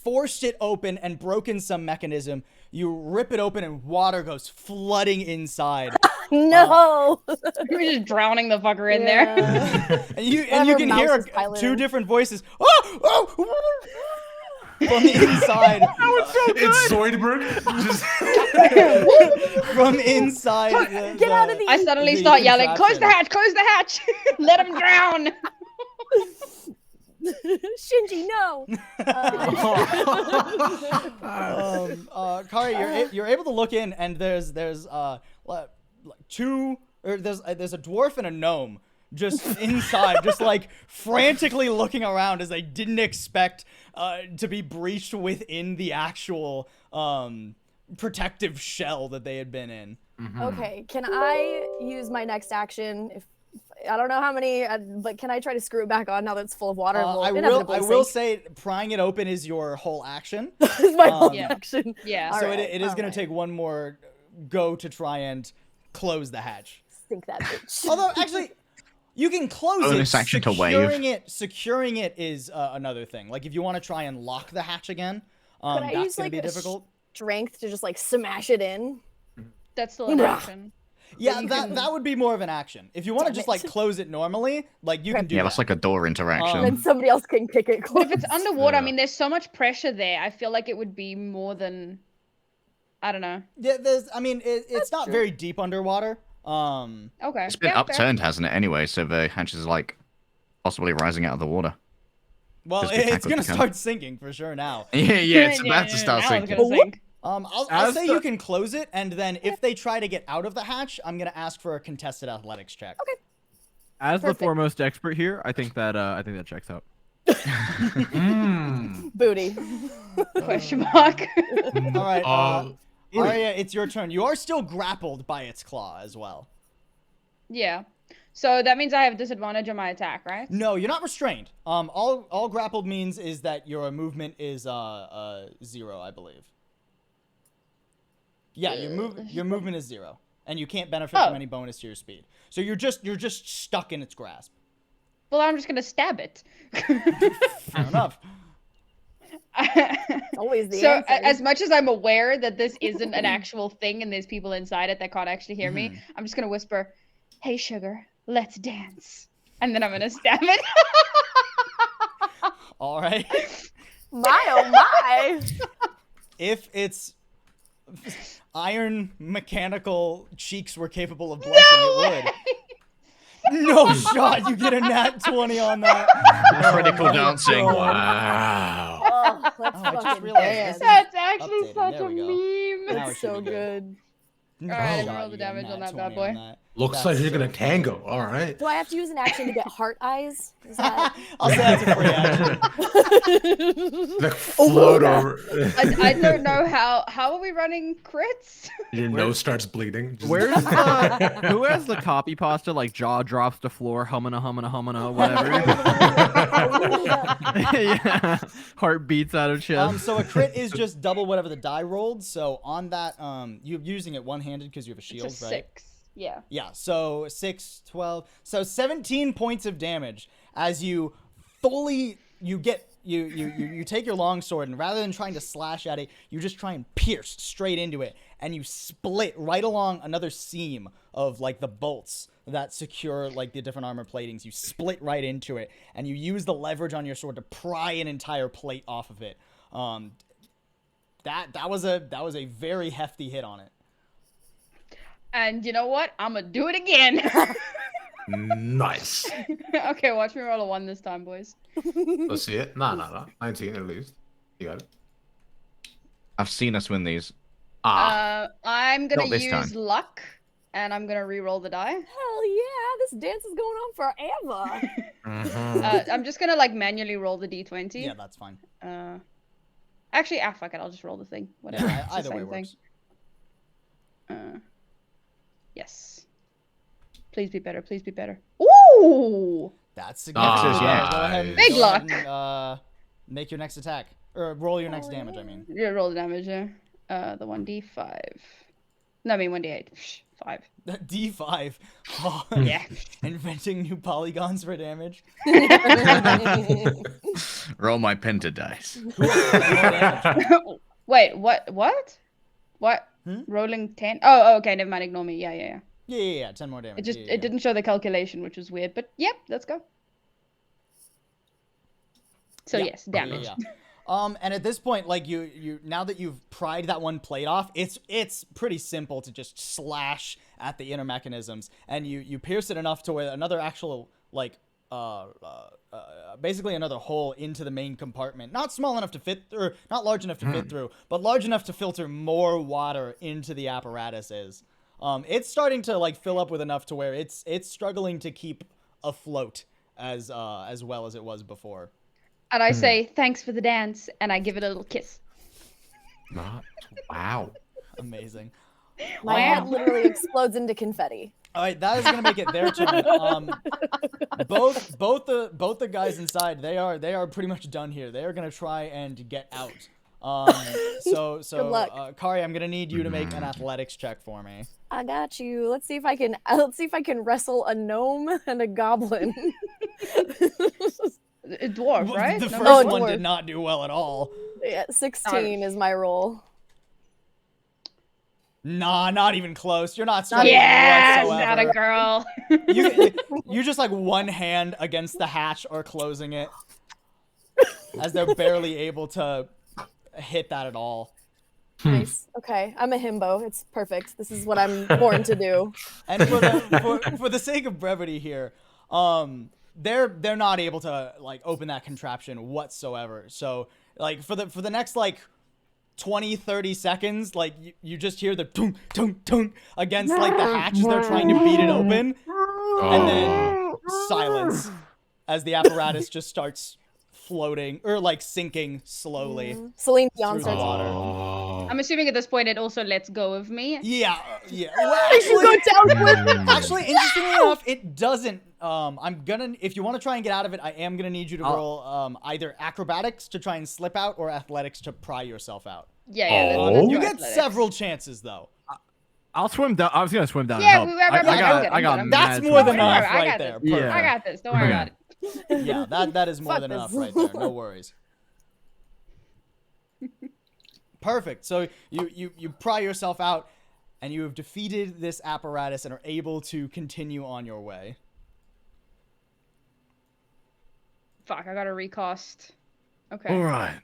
forced it open and broken some mechanism. You rip it open and water goes flooding inside. No. We're just drowning the fucker in there. Yeah. And you Whatever can mouse hear is piloting. two different voices. Oh! From the inside. It's Zoidberg. Just From inside. Get out of the I suddenly the start yelling, "Close the contraption. hatch! Close the hatch! Let him drown!" Shinji, no. Kari, you're able to look in, and there's two, or there's a dwarf and a gnome just inside, just like frantically looking around as they didn't expect to be breached within the actual protective shell that they had been in. Okay, can I use my next action? If I don't know how many, but can I try to screw it back on now that it's full of water? And we'll I inevitably will sink? say prying it open is your whole action. It's my whole Yeah. action. Yeah. All So right, it is all going right. to take one more go to try and close the hatch. Sink that bitch. Although, actually, you can close Bonus it. action to wave. Securing it is another thing. Like, if you want to try and lock the hatch again, Could I that's use going like to be a difficult. strength to just like smash it in? That's still an Yeah. action. Yeah, you that can- that would be more of an action. If you want to Damn just, it. like, close it normally, like, you can do Yeah, that. that's like a door interaction. And then somebody else can kick it close. But if it's underwater, I Yeah. mean, there's so much pressure there. I feel like it would be more than, I don't know. Yeah, it's not true. very deep underwater. Okay. It's been Yeah, fair. upturned, hasn't it? Anyway, so the hatch is like possibly rising out of the water. Well, Just be it's tackled going to to come. start sinking for sure now. Yeah, it's about to start now it's sinking. gonna sink. I'll As say the- you can close it, and then if they try to get out of the hatch, I'm going to ask for a contested athletics check. Okay. As the Perfect. foremost expert here, I think that checks out. Booty. Question mark. All right, uh, Arya, it's your turn. You are still grappled by its claw as well. Yeah. So that means I have disadvantage on my attack, right? No, you're not restrained. All grappled means is that your movement is 0, I believe. Yeah, your movement is 0, and you can't benefit from Oh. any bonus to your speed. So you're just stuck in its grasp. Well, I'm just gonna stab it. Fair enough. Always the So answer. as much as I'm aware that this isn't an actual thing and there's people inside it that can't actually hear me, I'm just gonna whisper, "Hey, sugar, let's dance," and then I'm gonna stab it. All right. My oh my. If its iron mechanical cheeks were capable of blushing, it would. No shot. You get a nat 20 on that. Critical my dancing. God. Wow. Oh, let's Oh, I just fucking realized dance. this is- That's actually updated. such There a we go. meme. Now it It's should so be good. No Alright, shot, roll the you get a damage on nat that bad 20 boy. that. Looks That's like you're so gonna funny. tango. All right. Do I have to use an action to get heart eyes? Is that... I'll say that's a free action. Like float over. I don't know how are we running crits? Your nose starts bleeding. Just- Where's the who has the copy pasta like jaw drops to floor humming a whatever. Yeah, heart beats out of chest. So a crit is just double whatever the die rolled. So on that, you're using it one-handed because you have a shield, It's a right? 6. Yeah. Yeah, so 6, 12, so 17 points of damage as you fully, you take your longsword and rather than trying to slash at it, you just try and pierce straight into it and you split right along another seam of like the bolts that secure like the different armor platings. You split right into it and you use the leverage on your sword to pry an entire plate off of it. That was a very hefty hit on it. And you know what? I'm gonna do it again. Nice. Okay, watch me roll a 1 this time, boys. Let's see it. No. 19 at least. You got it. I've seen us win these. I'm gonna Not this use time. luck, and I'm gonna re-roll the die. Hell yeah, this dance is going on forever. I'm just gonna like manually roll the d20. Yeah, that's fine. Actually, fuck it, I'll just roll the thing. Whatever. Yeah, it's the either way same thing. works. Yes. Please be better. Please be better. Ooh! That's significant. yeah. Go ahead, Big go ahead luck. and, make your next attack. Or roll your next damage, I mean. Yeah, roll the damage. The 1d5. No, I mean 1d8. 5. D5. Oh, Yeah. Inventing new polygons for damage. Roll my penta dice. Cool. More damage. Wait, what? What? Hmm? Rolling 10? Oh, okay, never mind. Ignore me. Yeah. Yeah, 10 more It damage. just Yeah. it didn't show the calculation, which was weird. But yep, let's go. So Yeah. yes, damage. Yeah. And at this point, like you now that you've pried that one plate off, it's pretty simple to just slash at the inner mechanisms, and you pierce it enough to where another actual like basically another hole into the main compartment, not small enough to fit, or not large enough to fit through, but large enough to filter more water into the apparatuses. It's starting to like fill up with enough to where it's struggling to keep afloat as well as it was before. And I say thanks for the dance, and I give it a little kiss. Wow. Amazing. My head literally explodes into confetti. All right, that is gonna make it their turn. Both the guys inside, they are pretty much done here. They are gonna try and get out. So Good luck. Kari, I'm gonna need you to make an athletics check for me. I got you. Let's see if I can wrestle a gnome and a goblin. A dwarf, right? The No, first no, one dwarf. did not do well at all. Yeah, 16 is my roll. Nah, not even close. You're not struggling Yes, whatsoever. not a girl. You just like one hand against the hatch or closing it, as they're barely able to hit that at all. Nice. Okay, I'm a himbo. It's perfect. This is what I'm born to do. And for the sake of brevity here, they're not able to like open that contraption whatsoever. So like for the next like 20-30 seconds, like you just hear the tunk tunk tunk against like the hatches they're trying to beat it open, and then silence as the apparatus just starts floating or like sinking slowly Celine through Dion the starts. water. I'm assuming at this point it also lets go of me. Yeah. Well, I should go down with it. actually, interestingly enough, it doesn't. If you want to try and get out of it, I am gonna need you to roll either acrobatics to try and slip out or athletics to pry yourself out. Yeah. Oh. Let's do You get athletics. several chances though. I'll swim down. I was gonna swim down. Yeah, and help. we were- I got. I'm good. That's mad more swim than speed. enough I right got there. this. Yeah. Perfect. I got this. Don't worry about it. Yeah, that is more Fuck than this. enough right there. No worries. Perfect. So you pry yourself out, and you have defeated this apparatus and are able to continue on your way. Fuck, I gotta recast. Okay. All right.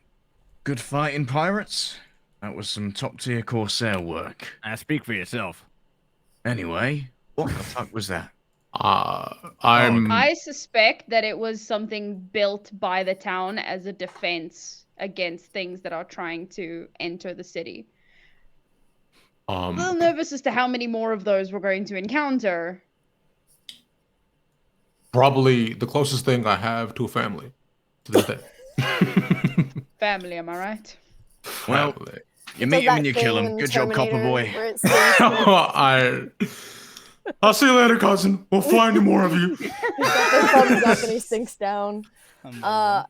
Good fighting, pirates. That was some top-tier Corsair work. Speak for yourself. Anyway, what the fuck was that? I suspect that it was something built by the town as a defense against things that are trying to enter the city. A little nervous as to how many more of those we're going to encounter. Probably the closest thing I have to a family to this day. Family, am I right? Well, Family. you meet him and you kill him. Good job, Copper Boy. I'll see you later, cousin. We'll find more of you. He thumbs up and he sinks down. I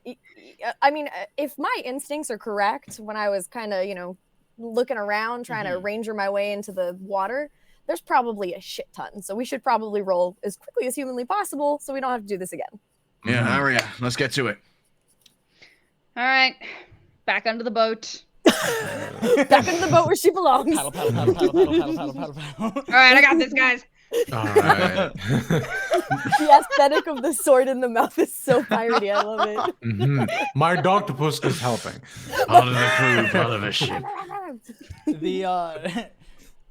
mean, if my instincts are correct, when I was kind of, looking around, trying to ranger my way into the water, there's probably a shit ton. So we should probably roll as quickly as humanly possible so we don't have to do this again. Yeah, Aria, let's get to it. All right. Back under the boat. Back into the boat where she belongs. Paddle, paddle, paddle, paddle, paddle, paddle, paddle, paddle. All right, I got this, guys. All right. The aesthetic of the sword in the mouth is so piratey. I love it. My doctopus is helping. Part of the crew, part of the ship.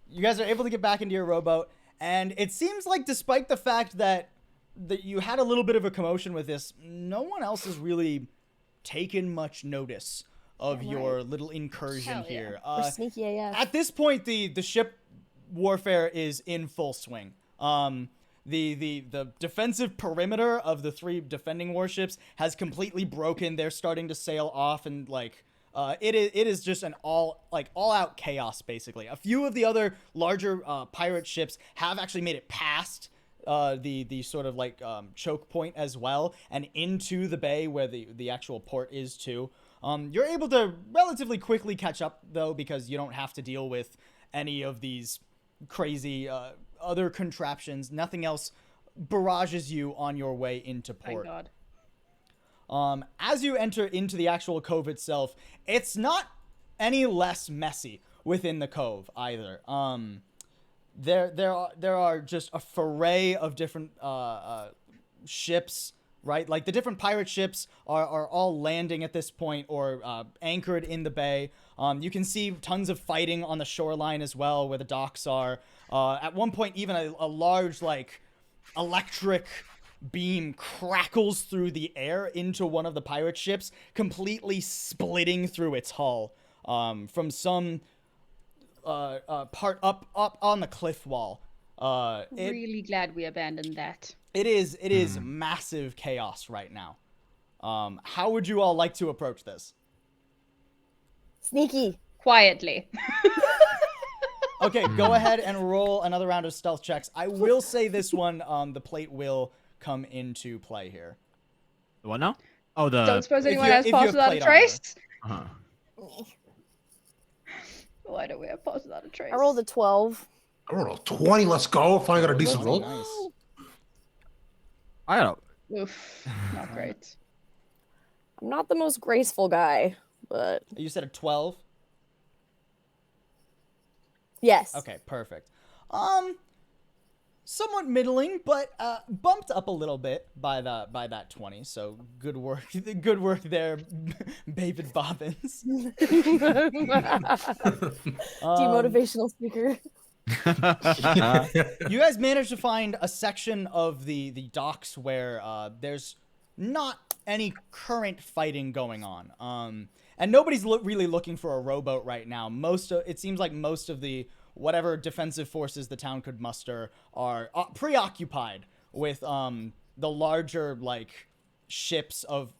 You guys are able to get back into your rowboat, and it seems like despite the fact that you had a little bit of a commotion with this, no one else has really taken much notice of your little incursion here. We're sneaky AF. At this point, the ship warfare is in full swing. The defensive perimeter of the 3 defending warships has completely broken. They're starting to sail off, and it is just an all out chaos basically. A few of the other larger pirate ships have actually made it past the sort of choke point as well, and into the bay where the actual port is too. You're able to relatively quickly catch up though, because you don't have to deal with any of these crazy other contraptions. Nothing else barrages you on your way into port. Thank God. As you enter into the actual cove itself, it's not any less messy within the cove either. There are just a foray of different ships, right? Like the different pirate ships are all landing at this point or anchored in the bay. You can see tons of fighting on the shoreline as well, where the docks are. At one point, even a large electric beam crackles through the air into one of the pirate ships, completely splitting through its hull from some part up on the cliff wall. Really glad we abandoned that. It is massive chaos right now. How would you all like to approach this? Sneaky. Quietly. Okay, go ahead and roll another round of stealth checks. I will say this one, the plate will come into play here. The what now? Oh, the. Don't suppose if anyone you- has if you passed have without a plate armor. trace? Uh-huh. Why don't we have passed without a trace? I rolled a 12. I rolled a 20. Let's go. Finally got a decent roll. Nice. I got Oof, not great. I'm not the most graceful guy, but You said a 12? yes. Okay, perfect. Somewhat middling, but bumped up a little bit by that 20. So good work, good work there, David Bobbins. Demotivational speaker. You guys managed to find a section of the docks where there's not any current fighting going on. And nobody's really looking for a rowboat right now. It seems like most of the whatever defensive forces the town could muster are preoccupied with the larger ships of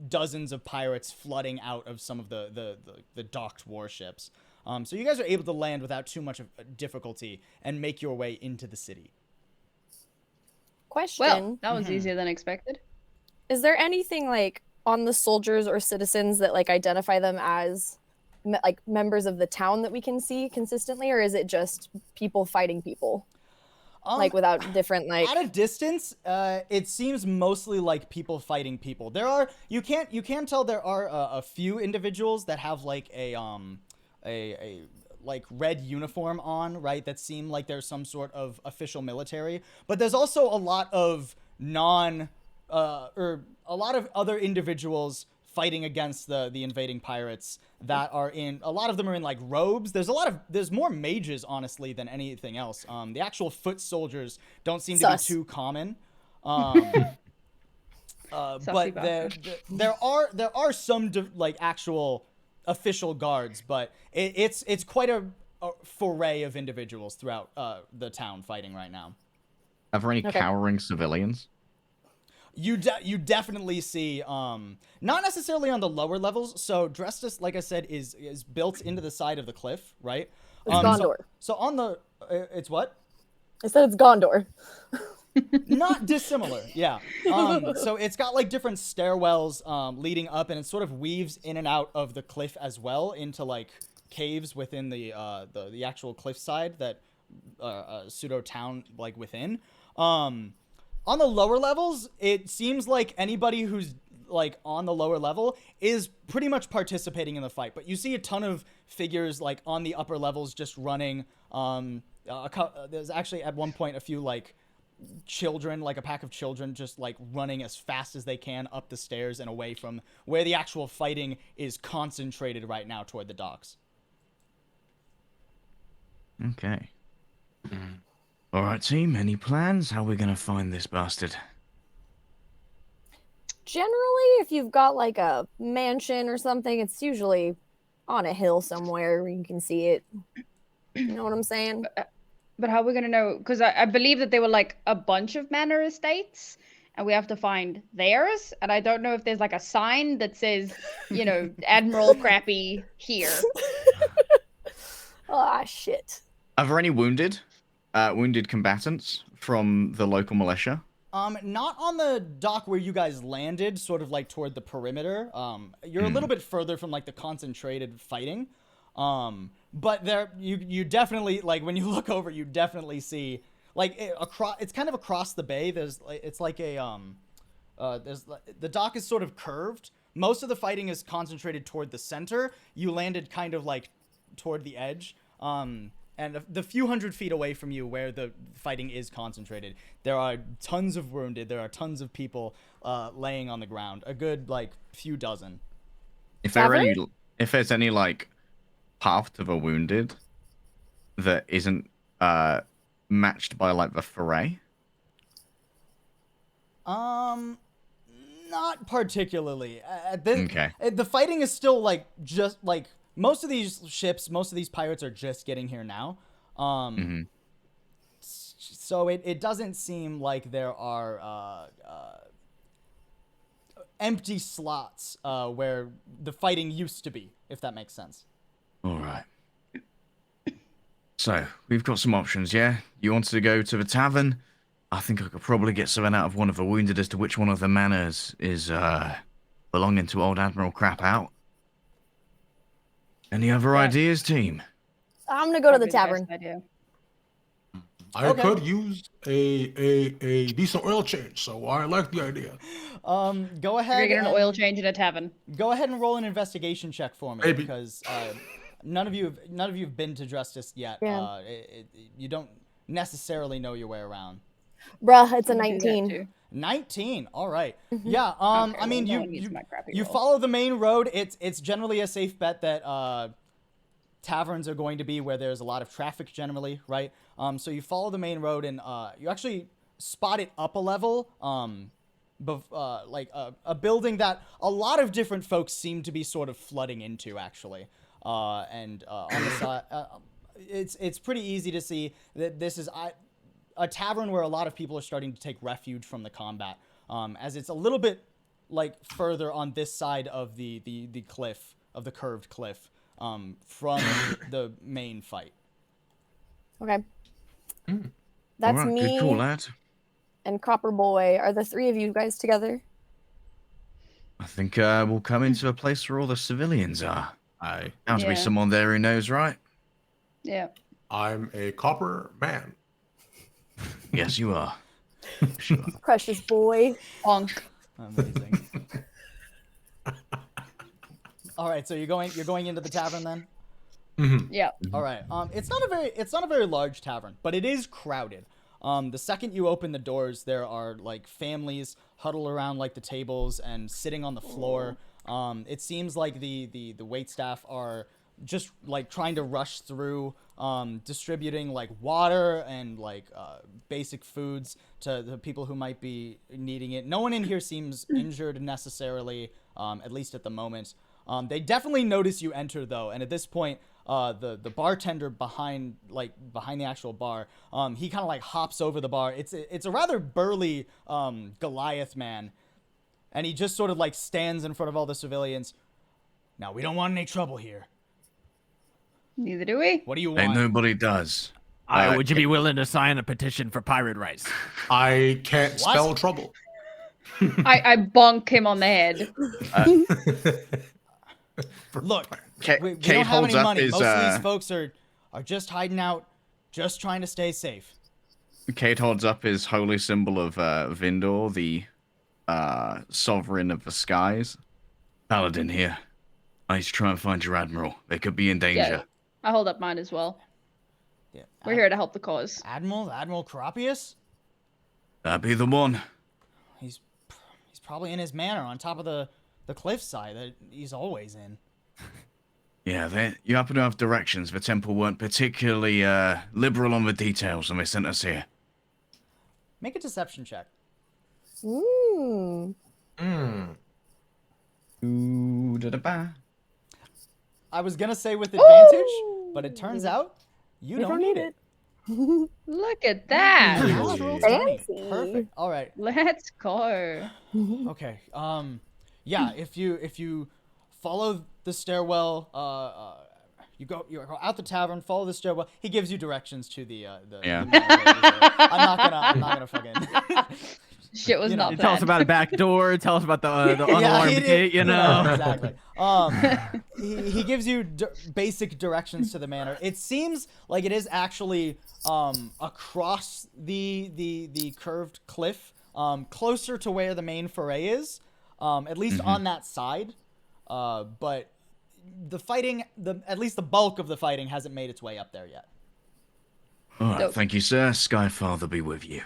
dozens of pirates flooding out of some of the docked warships. So you guys are able to land without too much of difficulty and make your way into the city. Question. Well, that was easier than expected. Is there anything on the soldiers or citizens that identify them as members of the town that we can see consistently, or is it just people fighting people? Without different at a distance, it seems mostly like people fighting people. You can tell there are a few individuals that have a like red uniform on, right? That seem like there's some sort of official military, but there's also a lot of or a lot of other individuals fighting against the invading pirates that are in, a lot of them are in like robes. There's more mages honestly than anything else. The actual foot soldiers don't seem to be too common. But there are some like actual official guards, but it's quite a foray of individuals throughout the town fighting right now. Are there any cowering civilians? You definitely see, not necessarily on the lower levels. So Drestis, like I said, is built into the side of the cliff, right? It's Gondor. So on the, it's what? I said it's Gondor. Not dissimilar, yeah. So it's got like different stairwells leading up, and it sort of weaves in and out of the cliff as well into like caves within the actual cliffside that pseudo town like within. On the lower levels, it seems like anybody who's like on the lower level is pretty much participating in the fight, but you see a ton of figures like on the upper levels just running. There's actually at one point a few like children, like a pack of children just like running as fast as they can up the stairs and away from where the actual fighting is concentrated right now toward the docks. Okay. All right, team, any plans? How are we gonna find this bastard? Generally, if you've got like a mansion or something, it's usually on a hill somewhere where you can see it. You know what I'm saying? But how are we going to know? Because I believe that they were like a bunch of manor estates, and we have to find theirs. And I don't know if there's like a sign that says, you know, Admiral Crappy here. Ah, shit. Are there any wounded combatants from the local militia? Not on the dock where you guys landed, sort of like toward the perimeter. You're a little bit further from like the concentrated fighting. But there, you definitely, like, when you look over, you definitely see, like, it's kind of across the bay. It's like a, the dock is sort of curved. Most of the fighting is concentrated toward the center. You landed kind of, like, toward the edge. And the few hundred feet away from you where the fighting is concentrated, there are tons of wounded. There are tons of people, laying on the ground. A good, like, few dozen. If there's any, like, path to the wounded that isn't matched by like the foray? Not particularly. Okay. The fighting is still like just like most of these ships, most of these pirates are just getting here now. So it doesn't seem like there are empty slots where the fighting used to be, if that makes sense. All right. So, we've got some options, yeah? You wanted to go to the tavern? I think I could probably get something out of one of the wounded as to which one of the manors is belonging to old Admiral Crap out. Any other ideas, team? I'm gonna go to the Probably tavern. best idea. I could use a decent oil change, so I like the idea. Go ahead. We're gonna get an and- oil change in a tavern. Go ahead and roll an investigation check for me, Maybe. because none of you have been to Drestis yet. Yeah. You don't necessarily know your way around. Bruh, it's a I'm gonna do that 19. too. 19. All right. Yeah. Okay, I mean, well, no one needs my crappy you roll. follow the main road. It's generally a safe bet that taverns are going to be where there's a lot of traffic generally, right? So you follow the main road and you actually spot it up a level. Like a building that a lot of different folks seem to be sort of flooding into, actually. On the side, it's pretty easy to see that this is a tavern where a lot of people are starting to take refuge from the combat, as it's a little bit like further on this side of the cliff, of the curved cliff, from the main fight. Okay. That's All right, me good call, lad. and Copper Boy. Are the three of you guys together? I think we'll come into a place where all the civilians are. Aye. Bound to be Yeah. someone there who knows, right? Yeah. I'm a copper man. Yes, you are. Precious boy. Honk. Amazing. All right, so you're going into the tavern then? Yeah. All right. It's not a very large tavern, but it is crowded. The second you open the doors, there are like families huddled around like the tables and sitting on the floor. It seems like the waitstaff are just like trying to rush through, distributing like water and like basic foods to the people who might be needing it. No one in here seems injured necessarily, at least at the moment. They definitely notice you enter though, and at this point, the bartender behind the actual bar, he kind of like hops over the bar. It's a rather burly Goliath man, and he just sort of like stands in front of all the civilians. Now we don't want any trouble here. Neither do we. What do you want? Ain't nobody does. Would you be willing to sign a petition for pirate rights? I can't spell trouble. I bonk him on the head. Look, we Kate don't have holds any up money. his, Most of these folks are just hiding out, just trying to stay safe. Kate holds up his holy symbol of Vindor, the sovereign of the skies. Paladin here. I need to try and find your admiral. They could be in danger. Yeah, I hold up mine as well. Yeah, We're here to help the cause. Admiral Carapius? That'd be the one. He's probably in his manor on top of the cliffside that he's always in. Yeah, you happen to have directions. The temple weren't particularly liberal on the details when they sent us here. Make a deception check. Ooh. I was gonna say with advantage, but it turns out you We don't need it. Look at that. Natural 20. Fancy. Perfect. All right. Let's go. Okay. Yeah. If you follow the stairwell, you go out the tavern, follow the stairwell. He gives you directions to the Yeah. I'm not gonna fucking. Shit was not bad. Tell us about a back door. Tell us about the unalarmed he did- gate. You know. exactly. He gives you basic directions to the manor. It seems like it is actually across the curved cliff, closer to where the main foray is, at least on that side. But the fighting, at least the bulk of the fighting, hasn't made its way up there yet. All right, Dope. thank you, sir. Skyfather be with you.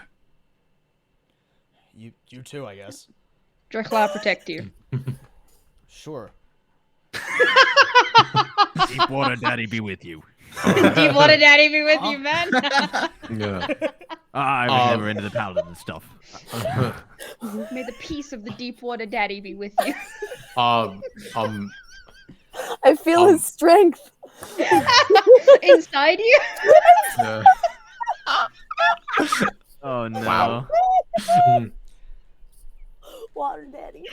You too, I guess. Drakla protect you. Sure. Deepwater Daddy be with you. Deepwater Daddy be with you, man. Yeah. I was never into the paladin and stuff. May the peace of the Deepwater Daddy be with you. I feel his strength. Inside you? Yeah. Oh no. Wow. Water daddy.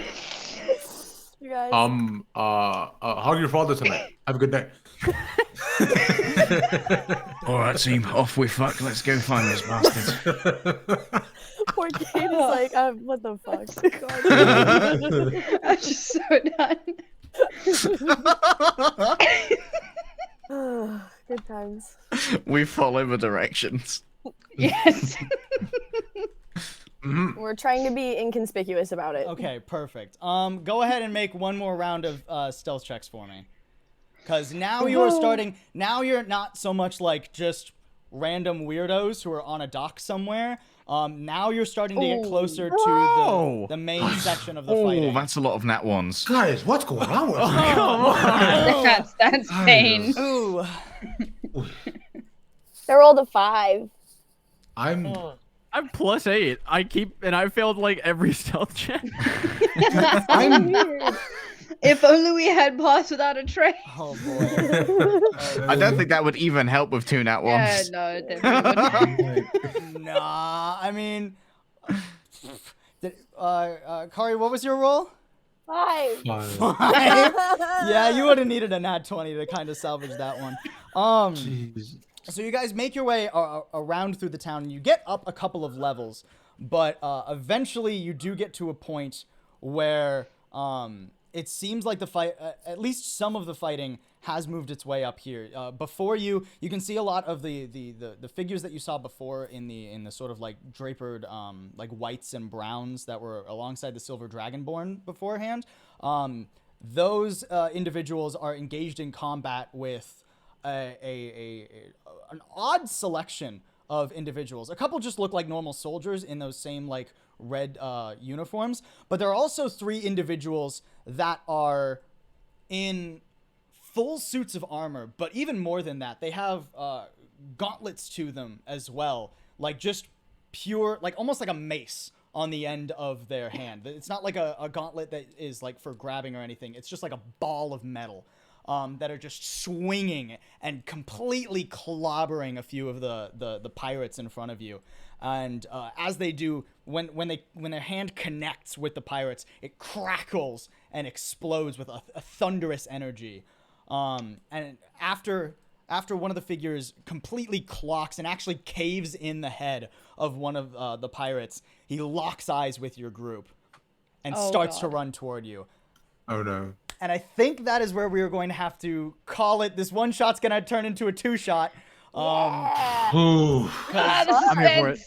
You guys. Hug your father tonight. Have a good day. All right, team. Off we fuck. Let's go find those bastards. Poor kid is like, what the fuck? I'm just so done. Good times. We follow the directions. Yes. We're trying to be inconspicuous about it. Okay, perfect. Go ahead and make one more round of stealth checks for me. Because now you are starting. Now you're not so much like just random weirdos who are on a dock somewhere. Now you're starting to get closer to the main section of the fighting. Oh, that's a lot of nat ones. Guys, what's going on with you? That's pain. Ooh. They rolled a 5. I'm I'm +8. I failed like every stealth check. I'm Weird. If only we had passed without a trace. Oh boy. I don't think that would even help with 2 nat Yeah, ones. no, it definitely wouldn't. Nah, I mean, Kari, what was your roll? 5. Yeah, you would have needed a nat 20 to kind of salvage that one. Jeez. So you guys make your way around through the town, and you get up a couple of levels, but eventually you do get to a point where it seems like the fight, at least some of the fighting, has moved its way up here. Before you can see a lot of the figures that you saw before in the sort of like drapered like whites and browns that were alongside the silver dragonborn beforehand. Those individuals are engaged in combat with an odd selection of individuals. A couple just look like normal soldiers in those same like red uniforms, but there are also 3 individuals that are in full suits of armor, but even more than that, they have gauntlets to them as well, like just pure, like almost like a mace on the end of their hand. It's not like a gauntlet that is like for grabbing or anything. It's just like a ball of metal that are just swinging and completely clobbering a few of the pirates in front of you. And as they do, when their hand connects with the pirates, it crackles and explodes with a thunderous energy. And after one of the figures completely clocks and actually caves in the head of one of the pirates, he locks eyes with your group and starts to run toward you. Oh no. And I think that is where we are going to have to call it. This one shot's going to turn into a 2-shot. Ooh. I'm here for it.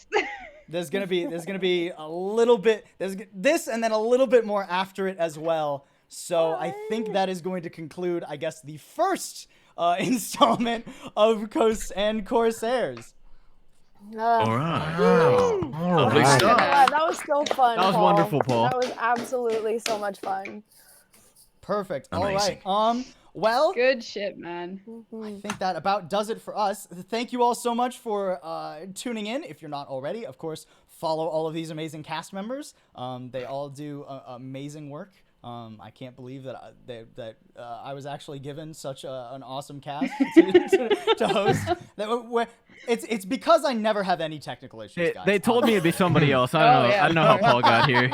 There's gonna be a little bit. There's this and then a little bit more after it as well. So I think that is going to conclude, I guess, the first installment of Coasts and Corsairs. All right. Wow. Lovely Alright. stuff. That was so fun. That was Paul. wonderful, Paul. That was absolutely so much fun. Perfect. Amazing. All right. Well, Good shit, man. I think that about does it for us. Thank you all so much for tuning in. If you're not already, of course, follow all of these amazing cast members. They all do amazing work. I can't believe that I was actually given such an awesome cast to host. It's because I never have any technical issues, guys. They told me it'd be somebody else. I don't know. yeah. I don't know how Paul got here.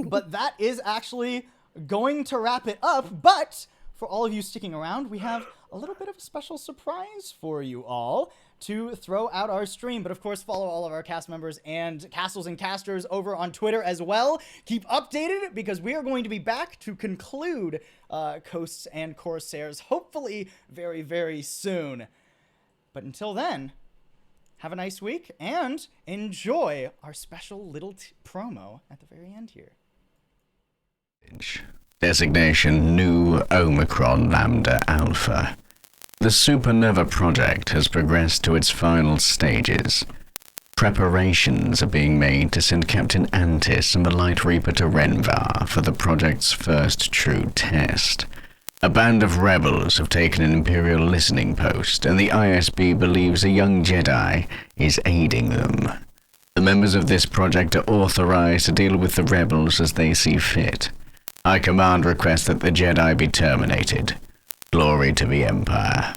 But that is actually going to wrap it up. But for all of you sticking around, we have a little bit of a special surprise for you all to throw out our stream. But of course, follow all of our cast members and castles and casters over on Twitter as well. Keep updated because we are going to be back to conclude Coasts and Corsairs, hopefully very, very soon. But until then, have a nice week and enjoy our special little promo at the very end here. Designation New Omicron Lambda Alpha. The Supernova project has progressed to its final stages. Preparations are being made to send Captain Antis and the Light Reaper to Renvar for the project's first true test. A band of rebels have taken an Imperial listening post, and the ISB believes a young Jedi is aiding them. The members of this project are authorized to deal with the rebels as they see fit. High Command requests that the Jedi be terminated. Glory to the Empire.